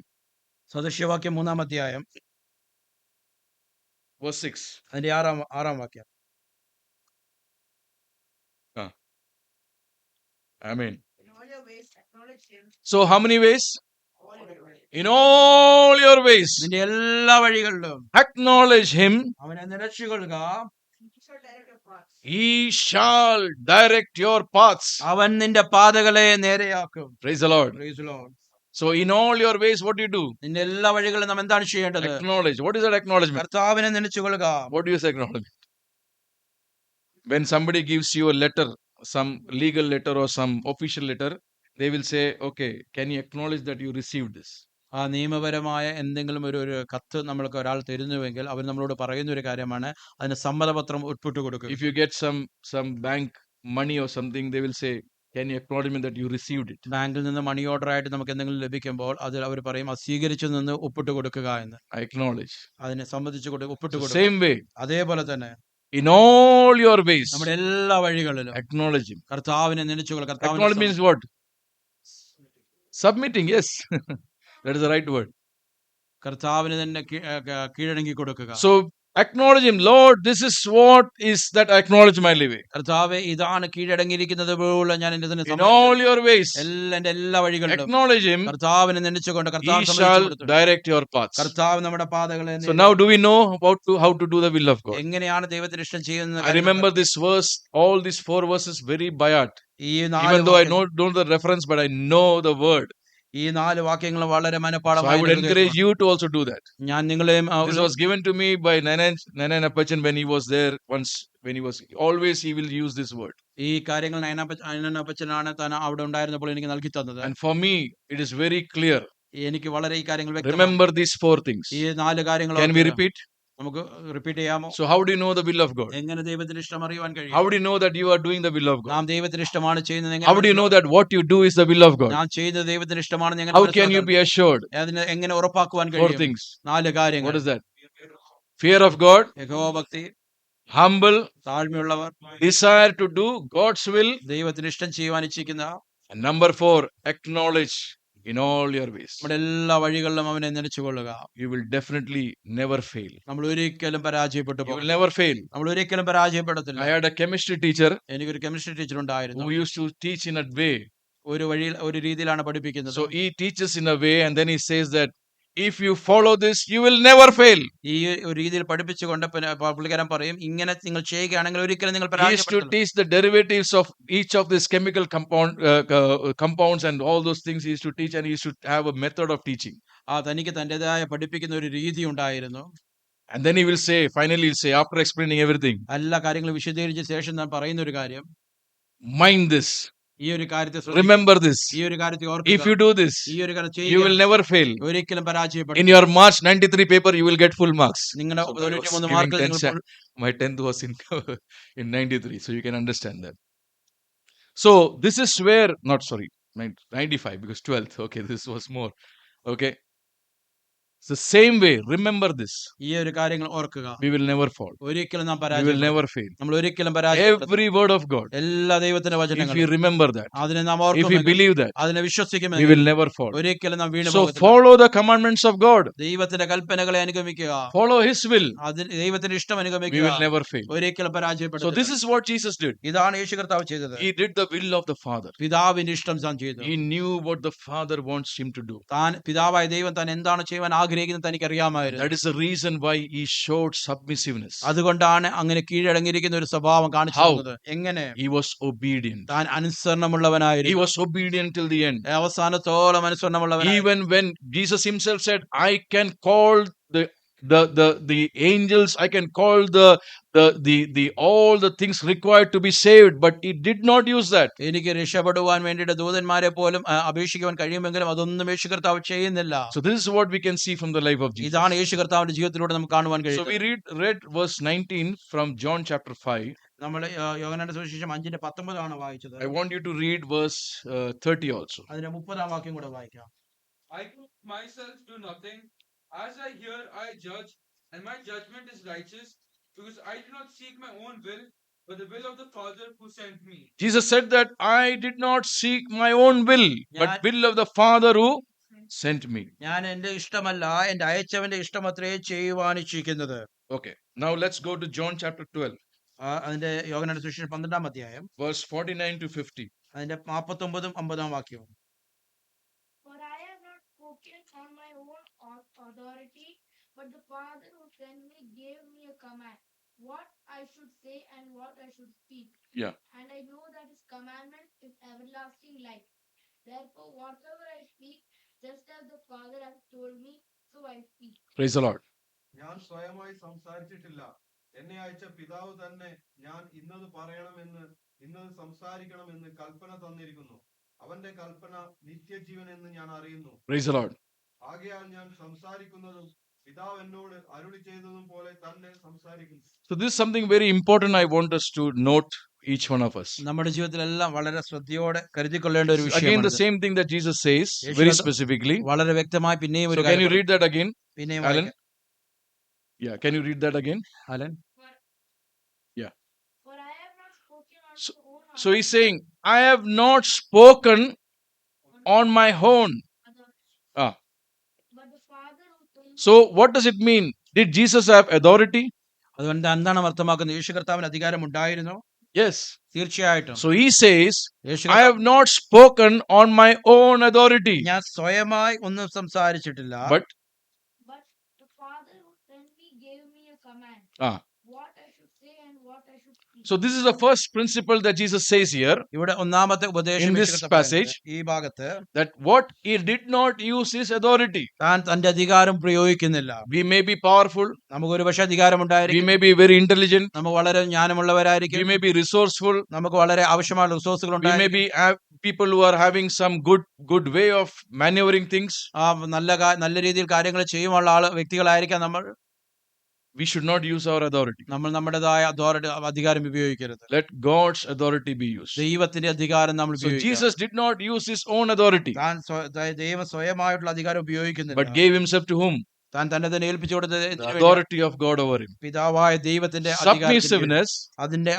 സദൃശ്യവാക്യം 3-ാം അധ്യായം verse 6. അതിന്റെ ആറാം വാക്യം. Amen. In all your ways, acknowledge him. So how many ways? All your ways. In all your ways, നിന്റെ എല്ലാ വഴികളിലും acknowledge Him. അവനെ നിരച്ചുകൊള്ളുക. He shall direct your paths. He shall direct your paths. അവൻ നിന്റെ പാതകളെ നേരെയാക്കും. Praise the Lord. Praise the Lord. So in all your ways, what do you do? നിന്റെ എല്ലാ വഴികളിലും നാം എന്താണ് ചെയ്യേണ്ടത്? Acknowledge. What is that acknowledgement? കർത്താവിനെ നിലച്ചുകൊള്ളുക. What do you say acknowledgement? When somebody gives you a letter some legal letter or some official letter, they will say, okay, can you acknowledge that you received this? ആ നിയമപരമായ എന്തെങ്കിലും ഒരു കത്ത് നമ്മൾക്ക് ഒരാൾ തരുന്നുവെങ്കിൽ അവർ നമ്മളോട് പറയുന്ന ഒരു കാര്യമാണ് അതിന് സമ്മതപത്രം ഒപ്പിട്ട് കൊടുക്കുക. If you get some bank money or something, they will say, can you acknowledge me that you received it? ബാങ്കിൽ നിന്ന് മണി ഓർഡർ ആയിട്ട് നമുക്ക് എന്തെങ്കിലും ലഭിക്കുമ്പോൾ അതിൽ അവർ പറയും അത് സ്വീകരിച്ചു നിന്ന് ഒപ്പിട്ട് കൊടുക്കുക എന്ന്. I acknowledge. അതിനെ സംബന്ധിച്ച് ഒപ്പിട്ട് So കൊടുക്കുക. same way, അതേപോലെ തന്നെ in all your ways, നമ്മുടെ എല്ലാ വഴികളിലും acknowledge him. കർത്താവിനെ നനച്ചുകൊള്ളുക. Acknowledge means what? Submitting, yes. That is the right word. കർത്താവിന് തന്നെ കീഴടങ്ങി കൊടുക്കുക. So acknowledge him. Lord, this is what is that I acknowledge my living. കർത്താവേ, ഇതാണ് കീഴടങ്ങിയിരിക്കുന്നത് പോലെ ഞാൻ In all your ways, എന്റെ എല്ലാ വഴികളിലും acknowledge him. കർത്താവിനെ നനച്ചുകൊണ്ട് He shall direct your paths. കർത്താവ് നമ്മുടെ പാതകളെ So now do we know how to do the will of God? എങ്ങനെയാണ് ദൈവത്തിന് ഇഷ്ടം ചെയ്യുന്നത്? I remember this verse, all these 4 verses very by heart. ഈ Even though I don't know the reference, but I know the word. ഈ 4 വാക്യങ്ങളും വളരെ So I would മനഃപ്പാഠമായി encourage you to also do that. ഞാൻ നിങ്ങളെയും This was given to me by Nanan Appachan when he was there once. When he was always, he will use this word. ഈ കാര്യങ്ങൾ നയനപ്പച്ചനാണ് താൻ അവിടെ ഉണ്ടായിരുന്നപ്പോൾ എനിക്ക് നൽകി തന്നത്. And for me, it is very clear. എനിക്ക് വളരെ ഈ കാര്യങ്ങൾ വ്യക്തമാണ്. Remember these 4 things. ഈ 4 കാര്യങ്ങൾ Can we repeat? നമുക്ക് റിപ്പീറ്റ് ചെയ്യാമോ? So how do you know the will of God? എങ്ങനെ ദൈവത്തിന്റെ ഇഷ്ടം അറിയുവാൻ കഴിയും? How do you know that you are doing the will of God? നാം ദൈവത്തിന്റെ ഇഷ്ടമാണ് ചെയ്യുന്നത്? How do you know that what you do is the will of God? ഞാൻ ചെയ്യുന്നത് ദൈവത്തിന്റെ ഇഷ്ടമാണ്? How can you be assured? അതിനെ എങ്ങനെ ഉറപ്പാക്കുവാൻ 4 കഴിയും? things. 4 കാര്യങ്ങൾ. What is that? Fear of God, യഹോവഭക്തി, humble, താഴ്മയുള്ളവർ, desire to do God's will, ദൈവത്തിന് ഇഷ്ടം ചെയ്യുവാൻ ഇച്ഛിക്കുന്ന, and number 4, acknowledge in all your ways. നമ്മുടെ എല്ലാ വഴികളിലും അവനെ നനച്ചുകൊള്ളുക. You will definitely never fail. നമ്മൾ ഒരിക്കലും പരാജയപ്പെട്ടു You will പോകും. never fail. നമ്മൾ ഒരിക്കലും പരാജയപ്പെടത്തില്ല. I had a chemistry teacher എനിക്കൊരു കെമിസ്ട്രി ടീച്ചർ ഉണ്ടായിരുന്നു. who used to teach in a way. ഒരു വഴിയിൽ ഒരു രീതിയിലാണ് പഠിപ്പിക്കുന്നത്. So he teaches in a way and then he says that if you follow this, you will never fail. ഈ ഒരു രീതിയിൽ പഠിപ്പിച്ചുകൊണ്ട് പുള്ളിക്കാരൻ പറയും, ഇങ്ങനെ നിങ്ങൾ ചെയ്യുകയാണെങ്കിൽ ഒരിക്കലും നിങ്ങൾ He used to പരാജയപ്പെടില്ല. teach the derivatives of each of these chemical compounds and all those things he used to teach, and he used to have a method of teaching. തനിക്ക് തന്റേതായ പഠിപ്പിക്കുന്ന ഒരു രീതി ഉണ്ടായിരുന്നു. And then he will say, finally he'll say, after explaining everything, എല്ലാ കാര്യങ്ങളും വിശദീകരിച്ച ശേഷം ഞാൻ പറയുന്ന ഒരു കാര്യം, mind this, ഈ ഒരു കാര്യത്തെ ശ്രദ്ധിക്കുക. remember this. ഈ ഒരു കാര്യത്തെ If ഓർക്കുക. you do this, ഈ ഒരു കാര്യം you will ചെയ്യുക, never fail. ഒരിക്കലും In പരാജയപ്പെടില്ല. your March 93 paper, you will get full marks. നിങ്ങളുടെ So I was 93 giving മാർക്കിൽ 10 my 10th was in 93, so you can understand that. So this is where, not sorry, 95 because 12th. Okay, this was more. Okay. It's the same way. Remember this. ഈ ഒരു കാര്യങ്ങൾ ഓർക്കുക. We will never fall. ഒരിക്കലും നാം We will പരാജയപ്പെടില്ല. never fail. നമ്മൾ ഒരിക്കലും പരാജയപ്പെടില്ല. Every word of God. എല്ലാ ദൈവത്തിന്റെ If we വചനങ്ങളും remember that, അതിനെ നാം if we ഓർക്കുമെങ്കിൽ, believe that, അതിനെ we വിശ്വസിക്കുമെങ്കിൽ will never fall. ഒരിക്കലും നാം വീണു So പോകത്തില്ല. follow the commandments of God. ദൈവത്തിന്റെ കൽപ്പനകളെ അനുഗമിക്കുക. Follow His will. ദൈവത്തിന്റെ ഇഷ്ടം We അനുഗമിക്കുക. will never fail. ഒരിക്കലും So പരാജയപ്പെടില്ല. this is what Jesus did. ഇതാണ് യേശു കർത്താവ് ചെയ്തത്. He did the will of the Father. പിതാവിന്റെ ഇഷ്ടം താൻ ചെയ്തു. He knew what the Father wants him to do. താൻ പിതാവായ ദൈവം താൻ എന്താണ് ചെയ്യുവാൻ ആഗ്രഹിക്കുന്നത് തനിക്ക് അറിയാമായിരുന്നു. That is the reason why he showed submissiveness. അതുകൊണ്ടാണ് അങ്ങനെ കീഴടങ്ങിയിരിക്കുന്ന ഒരു സ്വഭാവം കാണിച്ചു How? തന്നത്. എങ്ങനെ? He was obedient. താൻ He അനുസരണമുള്ളവനായിരുന്നു. was obedient till the end. അവസാനത്തോളം അനുസരണമുള്ളവനായിരുന്നു. Even when Jesus himself said, I can call the angels, I can call the all the things required to be saved, but he did not use that. എനിക്ക് രക്ഷപ്പെടുവാൻ വേണ്ടിയിട്ട് ദൂതന്മാരെ പോലും അപേക്ഷിക്കുവാൻ കഴിയുമെങ്കിലും അതൊന്നും യേശു കർത്താവ് ചെയ്യുന്നില്ല. So this is what we can see from the life of Jesus. ഇതാണ് യേശു കർത്താവിന്റെ ജീവിതത്തിലൂടെ നമുക്ക് കാണുവാൻ So കഴിയും. we read verse 19 from John chapter 5. നമ്മൾ യോഹന്നാന്റെ സുവിശേഷം 5:19 വായിച്ചത്. I want you to read verse 30 also. അതിന്റെ 30 വാക്യം കൂടെ വായിക്കാം. I myself do nothing. As I hear, I judge, and my judgment is righteous, because I do not seek my own will, but the will of the Father who sent me. Jesus said that I did not seek my own will, but will of the Father who sent me. ഞാൻ എന്റെ ഇഷ്ടമല്ല എന്റെ അയച്ചവന്റെ ഇഷ്ടമത്രേ ചെയ്യുവാൻ ഇച്ഛിക്കുന്നത്. Okay, now let's go to John chapter 12, അതിന്റെ യോഹന്നാന്റെ സുവിശേഷം 12-ാം അധ്യായം verse 49 to 50. അതിന്റെ 49-50 വാക്യവും. For I have not spoken on my own authority, but the Father who sent me gave me a command, what I should say and what I should speak. Yeah. And I know that His commandment is everlasting life. Therefore, whatever I speak, just as the Father has told me, so I speak. Praise the Lord. ഞാൻ സ്വയമായി സംസാരിച്ചിട്ടില്ല, എന്നെ അയച്ച പിതാവ് തന്നെ ഞാൻ ഇന്നത് പറയണമെന്ന് ഇന്നത് സംസാരിക്കണമെന്ന് കൽപ്പന തന്നിരിക്കുന്നു. അവന്റെ കൽപ്പന നിത്യജീവൻ എന്ന് ഞാൻ അറിയുന്നു. Praise the Lord. ആകയാൽ ഞാൻ സംസാരിക്കുന്നതും പിതാവ് എന്നോട് അരുളി ചെയ്തതും പോലെ തന്നെ സംസാരിക്കുന്നു. So this is something very important I want us to note, each one of us. നമ്മുടെ ജീവിതത്തിലെല്ലാം വളരെ ശ്രദ്ധയോടെ കരുതിക്കൊള്ളേണ്ട ഒരു Again, the വിഷയമാണ് same thing that Jesus says Yeshu very അത് specifically. വളരെ വ്യക്തമായി പിന്നെയും So ഒരു can you കാര്യം read that again, പിന്നെയും Alan? വായിക്കാം. Yeah, can you read that again, Alan? For I have not spoken on So- my own So he's saying, I have not spoken on my own. authority, Ah. but the Father who sent me. So what does it mean? Did Jesus have authority? അതുകൊണ്ട് എന്താണ് അർത്ഥമാക്കുന്നത്? യേശു കർത്താവിന് അധികാരം ഉണ്ടായിരുന്നു. Yes. തീർച്ചയായിട്ടും So he says, Yeshu I കർത്താവ്, have not spoken on my own authority. ഞാൻ സ്വയമായി ഒന്നും സംസാരിച്ചിട്ടില്ല. But But the Father who sent me gave me a command. Ah. What I should say and what I should speak. so this is the first principle that Jesus says here, ഇവിടെ ഒന്നാമത്തെ ഉപദേശം In Yeshu this കർത്താവ് പറയുന്നത്, passage, ഈ ഭാഗത്ത് that what he did not use his authority. താൻ തന്റെ അധികാരം പ്രയോഗിക്കുന്നില്ല. We may be powerful, നമുക്ക് ഒരു പക്ഷേ അധികാരം we ഉണ്ടായിരിക്കും, may be very intelligent, നമുക്ക് വളരെ we ജ്ഞാനമുള്ളവരായിരിക്കും, may be resourceful, നമുക്ക് വളരെ ആവശ്യമായ റിസോഴ്സുകൾ we may ഉണ്ടായിരിക്കും, be people who are having some good way of maneuvering things. നല്ല രീതിയിൽ കാര്യങ്ങൾ ചെയ്യുവാനുള്ള വ്യക്തികളായിരിക്കാം നമ്മൾ. We should not use our authority. നമ്മൾ നമ്മുടേതായ അധികാരം ഉപയോഗിക്കരുത്. Let God's authority be used. ദൈവത്തിന്റെ അധികാരം നമ്മൾ So ഉപയോഗിക്കുക. Jesus did not use his own authority, ദൈവം സ്വയമായിട്ടുള്ള അധികാരം ഉപയോഗിക്കുന്നില്ല. but gave himself to whom? താൻ തന്നെ തന്നെ ഏൽപ്പിച്ചു കൊടുത്തത് The authority of God over him. പിതാവായ ദൈവത്തിന്റെ അധികാരത്തിന് കീഴിൽ. Submissiveness, അതിന്റെ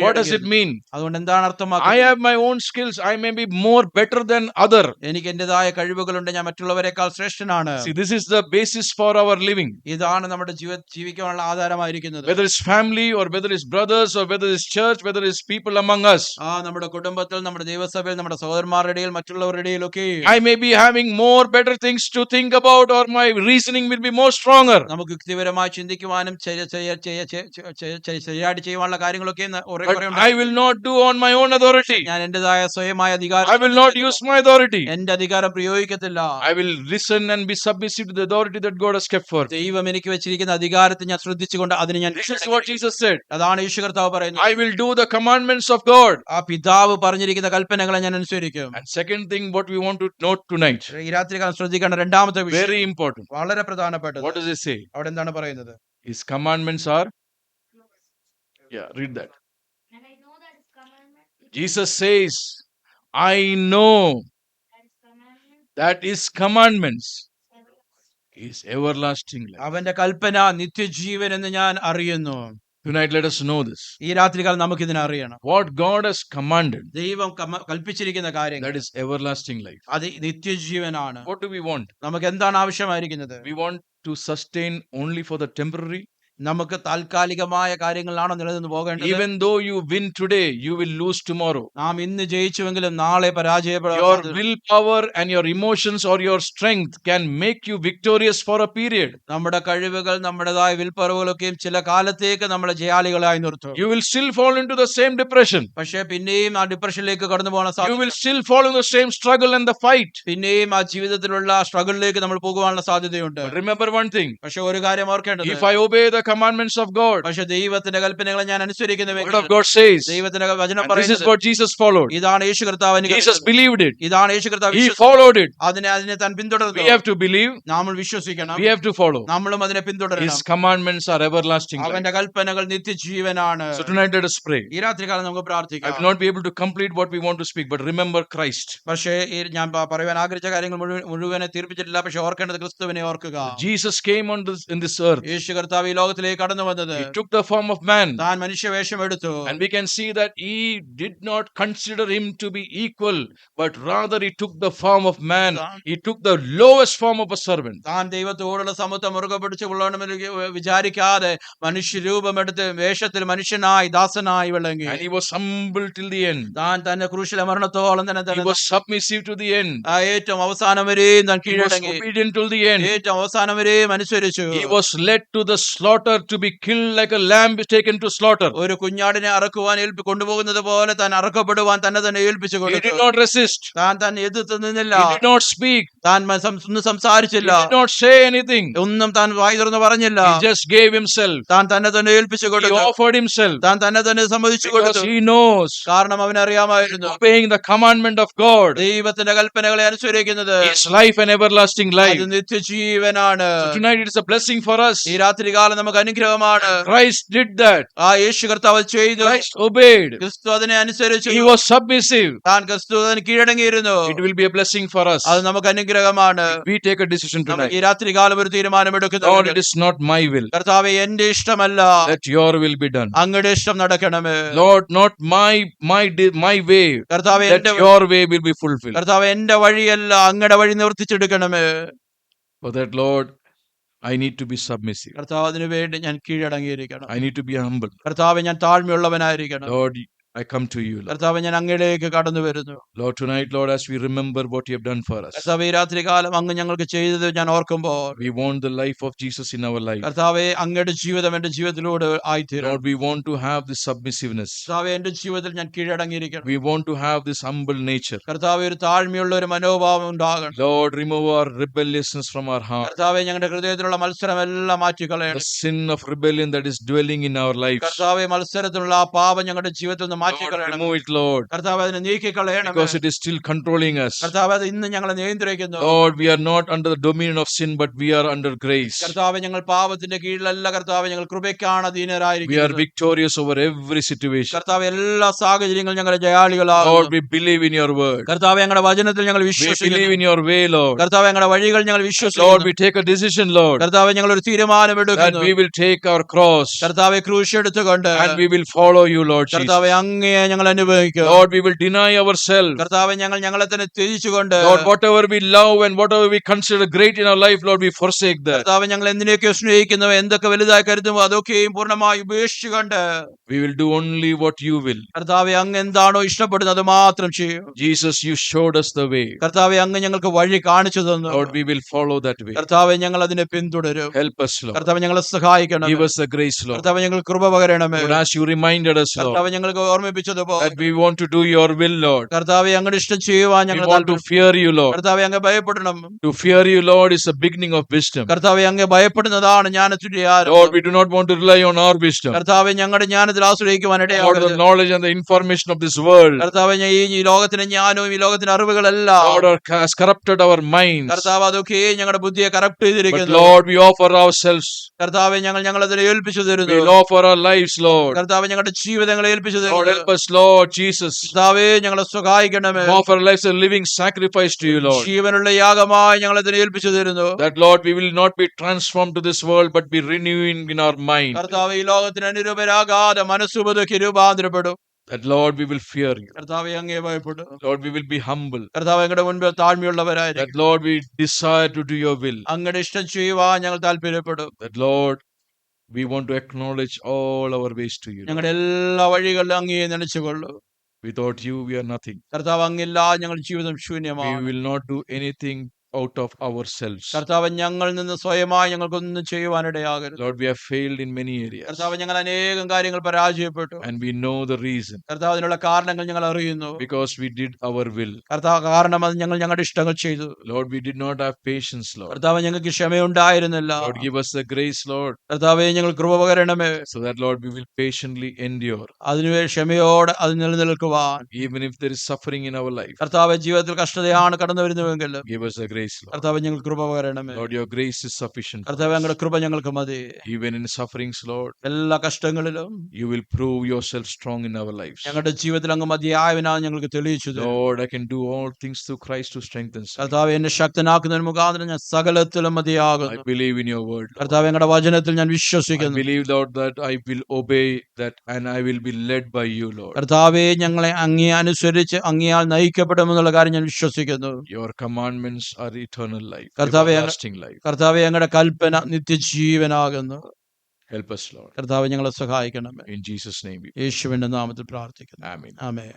what does it കീഴിൽ. mean? അതുകൊണ്ട് എന്താണ് I അർത്ഥമാക്കുന്നത്? have my own skills, I may be more better than other. എനിക്ക് എന്റേതായ കഴിവുകളുണ്ട്, ഞാൻ മറ്റുള്ളവരെക്കാൾ ശ്രേഷ്ഠനാണ്. See, this is the basis for our living. ഇതാണ് നമ്മുടെ ജീവിക്കാനുള്ള ആധാരമായിരിക്കുന്നത്. Whether it's family or whether it's brothers or whether it's church, whether it's people among us. നമ്മുടെ കുടുംബത്തിൽ, നമ്മുടെ ദൈവസഭയിൽ, നമ്മുടെ സഹോദരന്മാരുടെ ഇടയിൽ, മറ്റുള്ളവരുടെ ഇടയിലൊക്കെ I may be having more better things to think about, or my reasoning will be more stronger. നമുക്ക് യുക്തിപരമായി ചിന്തിക്കുവാനും ശരിയായിട്ട് ചെയ്യുവാനുള്ള കാര്യങ്ങളൊക്കെ But I will not do on my own authority. ഞാൻ എന്റേതായ സ്വയമായ I അധികാരം will not use my authority. എന്റെ അധികാരം പ്രയോഗിക്കത്തില്ല. I will listen and be submissive to the authority that God has kept for me. ദൈവം എനിക്ക് വെച്ചിരിക്കുന്ന അധികാരത്തെ ഞാൻ ശ്രദ്ധിച്ചുകൊണ്ട് അതിന് ഞാൻ This is what Jesus said. അതാണ് യേശു കർത്താവ് പറയുന്നത്. I will do the commandments of God. ആ പിതാവ് പറഞ്ഞിരിക്കുന്ന കൽപ്പനകളെ ഞാൻ അനുസരിക്കും. And second thing, what we want to note tonight, ഈ രാത്രികാലം ശ്രദ്ധിക്കേണ്ട രണ്ടാമത്തെ വിഷയം very important. വളരെ പ്രധാനപ്പെട്ടത്. What does it say? അവിടെ എന്താണ് പറയുന്നത്? His commandments are, yeah, read that. And I know that his commandment is Jesus says, I know that his commandment that his commandments everlasting. is everlasting life. അവന്റെ കൽപ്പന നിത്യജീവൻ എന്ന് ഞാൻ അറിയുന്നു. Tonight, let us know this. ഈ രാത്രികാലം നമുക്കിതിനെ അറിയണം. What God has commanded, ദൈവം കൽപ്പിച്ചിരിക്കുന്ന കാര്യങ്ങൾ that is everlasting life. അത് നിത്യജീവനാണ്. What do we want? നമുക്ക് എന്താണ് ആവശ്യമായിരിക്കുന്നത്? We want to sustain only for the temporary. നമുക്ക് താൽക്കാലികമായ കാര്യങ്ങളാണോ നിലനിന്ന് പോകേണ്ടത്? Even though you win today, you will lose tomorrow. നാം ഇന്ന് ജയിച്ചുവെങ്കിലും നാളെ പരാജയപ്പെടാൻ Your സാധ്യത- willpower and your emotions or your strength can make you victorious for a period. നമ്മുടെ കഴിവുകൾ, നമ്മുടേതായ വിൽപ്പറവുകളൊക്കെയും ചില കാലത്തേക്ക് നമ്മളെ ജയാളികളായി നിർത്തും. You will still fall into the same depression. പക്ഷെ പിന്നെയും ആ ഡിപ്രഷനിലേക്ക് കടന്നു പോകാൻ You സാധ്യത, will still fall in the same struggle and the fight. പിന്നെയും ആ ജീവിതത്തിലുള്ള സ്ട്രഗിളിലേക്ക് നമ്മൾ പോകുവാനുള്ള സാധ്യതയുണ്ട്. But remember one thing, പക്ഷെ ഒരു കാര്യം ഓർക്കേണ്ടത്, if I obey the commandments of God, പക്ഷെ ദൈവത്തിന്റെ കൽപ്പനകളെ ഞാൻ the അനുസരിക്കുന്നുവെങ്കിൽ, word of God says, ദൈവത്തിന്റെ വചനം and this is പറയുന്നത് what Jesus followed. ഇതാണ് യേശു കർത്താവ് Jesus believed it. ഇതാണ് യേശു കർത്താവ് He വിശ്വസിച്ചത്. followed it. അതിനെ താൻ പിന്തുടർന്നു. We have to believe. നമ്മൾ വിശ്വസിക്കണം, We have to follow. നമ്മളും അതിനെ പിന്തുടരണം. His commandments are everlasting life. അവന്റെ കൽപ്പനകൾ നിത്യജീവനാണ്. So tonight let us pray. ഈ രാത്രികാലം നമുക്ക് I പ്രാർത്ഥിക്കാം. will not be able to complete what we want to speak, but remember Christ. പക്ഷേ ഞാൻ പറയുവാൻ ആഗ്രഹിച്ച കാര്യങ്ങൾ മുഴുവനെ തീർപ്പിച്ചിട്ടില്ല. പക്ഷെ ഓർക്കേണ്ടത് ക്രിസ്തുവിനെ ഓർക്കുക. Jesus came in this earth. യേശു കർത്താവ് ഈ ലോകത്തിലേക്ക് കടന്നു വന്നത് He took the form of man. താൻ മനുഷ്യവേഷം എടുത്തു. And we can see that he did not consider him to be equal, but rather he took the form of man. He took the lowest form of a servant. താൻ ദൈവത്തോടുള്ള സമത്വം മുറുകെ പിടിച്ചു കൊള്ളണമെന്ന് വിചാരിക്കാതെ മനുഷ്യരൂപമെടുത്ത് വേഷത്തിൽ മനുഷ്യനായി ദാസനായി വിളങ്ങി. And he was humble till the end. താൻ തന്നെ ക്രൂശിലെ മരണത്തോളം തന്നെ He was submissive to the end. ഏറ്റവും അവസാനം വരെയും താൻ He was കീഴടങ്ങി. obedient till the end. ഏറ്റവും അവസാനം വരെയും അനുസരിച്ചു. He was led to the slaughter slaughter to be killed like a lamb is taken to slaughter. ഒരു കുഞ്ഞാടിനെ അറക്കുവാൻ കൊണ്ടുപോകുന്നത് പോലെ താൻ അറക്കപ്പെടുവാൻ തന്നെ ഏൽപ്പിച്ചു He കൊടുത്തു. did not resist. താൻ തന്നെ എതിർത്ത് നിന്നില്ല. He did not speak. താൻ ഒന്നും He സംസാരിച്ചില്ല. did not say anything. ഒന്നും താൻ വായി തുറന്ന് പറഞ്ഞില്ല. He just gave himself. താൻ തന്നെ ഏൽപ്പിച്ചു He കൊടുത്തു. offered himself താൻ തന്നെ സമ്മതിച്ചു because കൊടുത്തു. he knows കാരണം അവനറിയാമായിരുന്നു obeying the commandment of God ദൈവത്തിന്റെ കൽപ്പനകളെ അനുസരിക്കുന്നത് is life and everlasting life. അത് നിത്യജീവനാണ്. So tonight it is a blessing for us. ഈ രാത്രികാലം നമുക്ക് അനുഗ്രഹമാണ്. Christ did that. ആ യേശു കർത്താവ് ചെയ്തു. Christ obeyed. ക്രിസ്തു അതിനെ അനുസരിച്ചു. He was submissive. താൻ ക്രിസ്തു അതിന് കീഴടങ്ങിയിരുന്നു. It will be a blessing for us. അത് നമുക്ക് അനുഗ്രഹമാണ്. We take a decision നമുക്ക് tonight. ഈ രാത്രികാലം ഒരു തീരുമാനമെടുക്കുന്നു. Lord, it is not my will. കർത്താവേ എന്റെ ഇഷ്ടമല്ല, Let your will be done. അങ്ങയുടെ ഇഷ്ടം നടക്കണമേ. Lord, not my way. കർത്താവേ Let എന്റെ your way will be fulfilled. കർത്താവേ എന്റെ വഴിയല്ല, അങ്ങയുടെ വഴി നിവർത്തിച്ചെടുക്കണമേ. For that, Lord, I need to be submissive. കർത്താവ് അതിനു വേണ്ടി ഞാൻ കീഴടങ്ങിയിരിക്കണം. I need to be humble. കർത്താവേ ഞാൻ താഴ്മയുള്ളവനായിരിക്കണം. Lord, I come to you, Lord. കർത്താവേ ഞാൻ അങ്ങയിലേക്ക് കടന്നു വരുന്നു. Lord, tonight, Lord, as we remember what you have done for us, കർത്താവേ ഈ രാത്രികാലം അങ്ങ് ഞങ്ങൾക്ക് ചെയ്തത് ഞാൻ ഓർക്കുമ്പോൾ we want the life of Jesus in our life. കർത്താവേ അങ്ങയുടെ ജീവിതം എന്റെ ജീവിതത്തിലൂടെ ആയിത്തീരണം. Lord, we want to have this submissiveness. കർത്താവേ എന്റെ ജീവിതത്തിൽ ഞാൻ കീഴടങ്ങിയിരിക്കണം. We want to have this humble nature. കർത്താവേ ഒരു താഴ്മയുള്ള ഒരു മനോഭാവം ഉണ്ടാകണം. Lord, remove our rebelliousness from our heart. കർത്താവേ ഞങ്ങളുടെ ഹൃദയത്തിലുള്ള മത്സരം എല്ലാം The മാറ്റിക്കളയണം. sin of rebellion that is dwelling in our lives. കർത്താവേ മത്സരത്തിലുള്ള ആ പാപം ഞങ്ങളുടെ ജീവിതത്തിൽ നിന്ന് Lord, മാറ്റിക്കളയണം. remove it, Lord, കർത്താവേ അതിനെ നീക്കിക്കളയണം. because it is still controlling us. കർത്താവേ അത് ഇന്ന് ഞങ്ങളെ നിയന്ത്രിക്കുന്നു. Lord, we are not under the dominion of sin, but we are under grace. കർത്താവേ ഞങ്ങൾ പാപത്തിന്റെ കീഴിലല്ല കർത്താവേ, ഞങ്ങൾ കൃപയ്ക്കാണ് We are അധീനരായിരിക്കുന്നത്. victorious over every situation. കർത്താവേ എല്ലാ സാഹചര്യങ്ങളും ഞങ്ങളുടെ Lord, ജയാളികളാകുന്നു. we believe in your word. കർത്താവേ ഞങ്ങളുടെ വചനത്തിൽ ഞങ്ങൾ We believe വിശ്വസിക്കുന്നു. in your way, Lord. കർത്താവേ ഞങ്ങളുടെ വഴികൾ ഞങ്ങൾ Lord, വിശ്വസിക്കുന്നു. we take a decision, Lord, കർത്താവേ ഞങ്ങൾ ഒരു that തീരുമാനമെടുക്കുന്നു. we will take our cross കർത്താവെ ക്രൂശ് എടുത്തുകൊണ്ട് and we will follow you, Lord Jesus. കർത്താവെ അങ്ങയെ ഞങ്ങൾ അനുഭവിക്കും. Lord, we will deny ourselves. കർത്താവെ ഞങ്ങളെ തന്നെ ത്യജിച്ചുകൊണ്ട് Lord, whatever we love and whatever we consider great in our life, Lord, we forsake that. കർത്താവെ ഞങ്ങൾ എന്തിനെയൊക്കെ സ്നേഹിക്കുന്നു, എന്തൊക്കെ വലുതായി കരുതുമോ അതൊക്കെയും പൂർണ്ണമായി ഉപേക്ഷിച്ചുകൊണ്ട് We will do only what you will. കർത്താവെ അങ്ങ് എന്താണോ ഇഷ്ടപ്പെടുന്നത് അത് മാത്രം ചെയ്യും. Jesus, you showed us the way. കർത്താവെ അങ്ങ് ഞങ്ങൾക്ക് വഴി കാണിച്ചു തന്നു. Lord, we will follow that way. കർത്താവെ ഞങ്ങൾ അതിനെ പിന്തുടരും. Help us, Lord. കർത്താവെ ഞങ്ങളെ സഹായിക്കണം. Give us the grace, Lord. കർത്താവെ ഞങ്ങൾ കൃപ പകരണമേ. Lord, as you reminded us, Lord, കർത്താവെ ഞങ്ങൾക്ക് ഓർമ്മിപ്പിച്ചതുപോലെ that we want to do your will, Lord. കർത്താവെ അങ്ങയുടെ ഇഷ്ടം ചെയ്യുവാൻ We ഞങ്ങൾ want to fear you, Lord. കർത്താവെ അങ്ങ് ഭയപ്പെടണം. To fear you, Lord, is the beginning of wisdom. കർത്താവെ അങ്ങ് ഭയപ്പെടുന്നതാണ് ജ്ഞാനത്തിന്റെ ആരംഭം. Lord, we do not want to rely on our wisdom, കർത്താവെ ഞങ്ങളുടെ ജ്ഞാനത്തിൽ ആശ്രയിക്കുവാൻ or the ഇടയാകരുത്. knowledge and the information of this world. കർത്താവെ ഈ ലോകത്തിന്റെ ജ്ഞാനവും ഈ ലോകത്തിന്റെ അറിവുകളെല്ലാം Lord, has corrupted our minds. കർത്താവ് അതൊക്കെ ഞങ്ങളുടെ ബുദ്ധിയെ കറക്റ്റ് But ചെയ്തിരിക്കുന്നു. Lord, we offer ourselves. കർത്താവെ ഞങ്ങളതിനെ ഏൽപ്പിച്ചു We തരുന്നു. offer our lives, Lord. കർത്താവെ ഞങ്ങളുടെ ജീവിതങ്ങളെ ഏൽപ്പിച്ചു Lord, തരുന്നു. help us, Lord Jesus. കർത്താവെ ഞങ്ങളെ സഹായിക്കണമേ. We offer our lives a living sacrifice to you, Lord. ജീവനുള്ള യാഗമായി ഞങ്ങളതിനെ ഏൽപ്പിച്ചു തരുന്നു. That, Lord, we will not be transformed to this world, but be renewing in our mind. കർത്താവ് ഈ ലോകത്തിന് അനുരൂപരാകാതെ മനസ്സുപതൊക്കെ രൂപാന്തരപ്പെടും. That, Lord, we will fear you. കർത്താവെ അങ്ങേ ഭയപ്പെടും. Lord, we will be humble. കർത്താവ് അങ്ങയുടെ മുൻപിൽ താഴ്മയുള്ളവരായിരിക്കും. That, Lord, we desire to do your will. അങ്ങയുടെ ഇഷ്ടം ചെയ്യുവാൻ ഞങ്ങൾ താല്പര്യപ്പെടും. That, Lord, we want to acknowledge all our ways to you. Lord. ഞങ്ങളുടെ എല്ലാ വഴികളിലും അങ്ങേ നനച്ചുകൊള്ളു. Without you, we are nothing. കർത്താവ് അങ്ങില്ല ഞങ്ങളുടെ ജീവിതം We ശൂന്യമാണ്. will not do anything out of ourselves. കർത്താവ് ഞങ്ങളിൽ നിന്ന് സ്വയമായി ഞങ്ങൾക്കൊന്നും ചെയ്യുവാനിടയാകരുത്. Lord, we have failed in many areas. കർത്താവ് ഞങ്ങൾ അനേകം കാര്യങ്ങൾ പരാജയപ്പെട്ടു. And we know the reason. കർത്താവ് അതിനുള്ള കാരണങ്ങൾ ഞങ്ങൾ അറിയുന്നു. Because we did our will. കർത്താവ് കാരണം അത് ഞങ്ങൾ ഞങ്ങളുടെ ഇഷ്ടങ്ങൾ ചെയ്തു. Lord, we did not have patience, Lord. കർത്താവ് ഞങ്ങൾക്ക് ക്ഷമയുണ്ടായിരുന്നില്ല. Lord, give us the grace, Lord, കർത്താവെ ഞങ്ങൾ കൃപ പകരണമേ. so that, Lord, we will patiently endure. അതിനുവേണ്ടി ക്ഷമയോടെ അത് നിലനിൽക്കുവാൻ. Even if there is suffering in our life, കർത്താവ് ജീവിതത്തിൽ കഷ്ടതയാണ് കടന്നു വരുന്നുവെങ്കിൽ give us the grace, Lord. കർത്താവ് ഞങ്ങൾ കൃപ പകരണമേ. Lord, your grace is sufficient. കർത്താവ് ഞങ്ങളുടെ കൃപ ഞങ്ങൾക്ക് മതി. Even in sufferings, Lord, എല്ലാ കഷ്ടങ്ങളിലും you will prove yourself strong in our lives. ഞങ്ങളുടെ ജീവിതത്തിൽ അങ്ങ് മതിയായവനാണ് ഞങ്ങൾക്ക് തെളിയിച്ചു തരും. Lord, I can do all things through Christ who strengthens me. കർത്താവ് എന്നെ ശക്തനാക്കുന്നതിന് മുഖാന്തരം ഞാൻ സകലത്തിലും I മതിയാകുന്നു. believe in your word. കർത്താവ് ഞങ്ങളുടെ വചനത്തിൽ ഞാൻ I വിശ്വസിക്കുന്നു. believe, Lord, that I will obey that and I will be led by you, Lord. കർത്താവെ ഞങ്ങളെ അങ്ങേ അനുസരിച്ച് അങ്ങയാൽ നയിക്കപ്പെടുമെന്നുള്ള കാര്യം ഞാൻ വിശ്വസിക്കുന്നു. Your commandments are eternal life, കർത്താവേ, everlasting life. കർത്താവെ ഞങ്ങളുടെ കൽപ്പന നിത്യജീവനാകുന്നു. Help us, Lord. കർത്താവ് ഞങ്ങളെ സഹായിക്കണമേ. In Jesus' name we pray. യേശുവിന്റെ നാമത്തിൽ പ്രാർത്ഥിക്കുന്നു. Amen. ആമേൻ.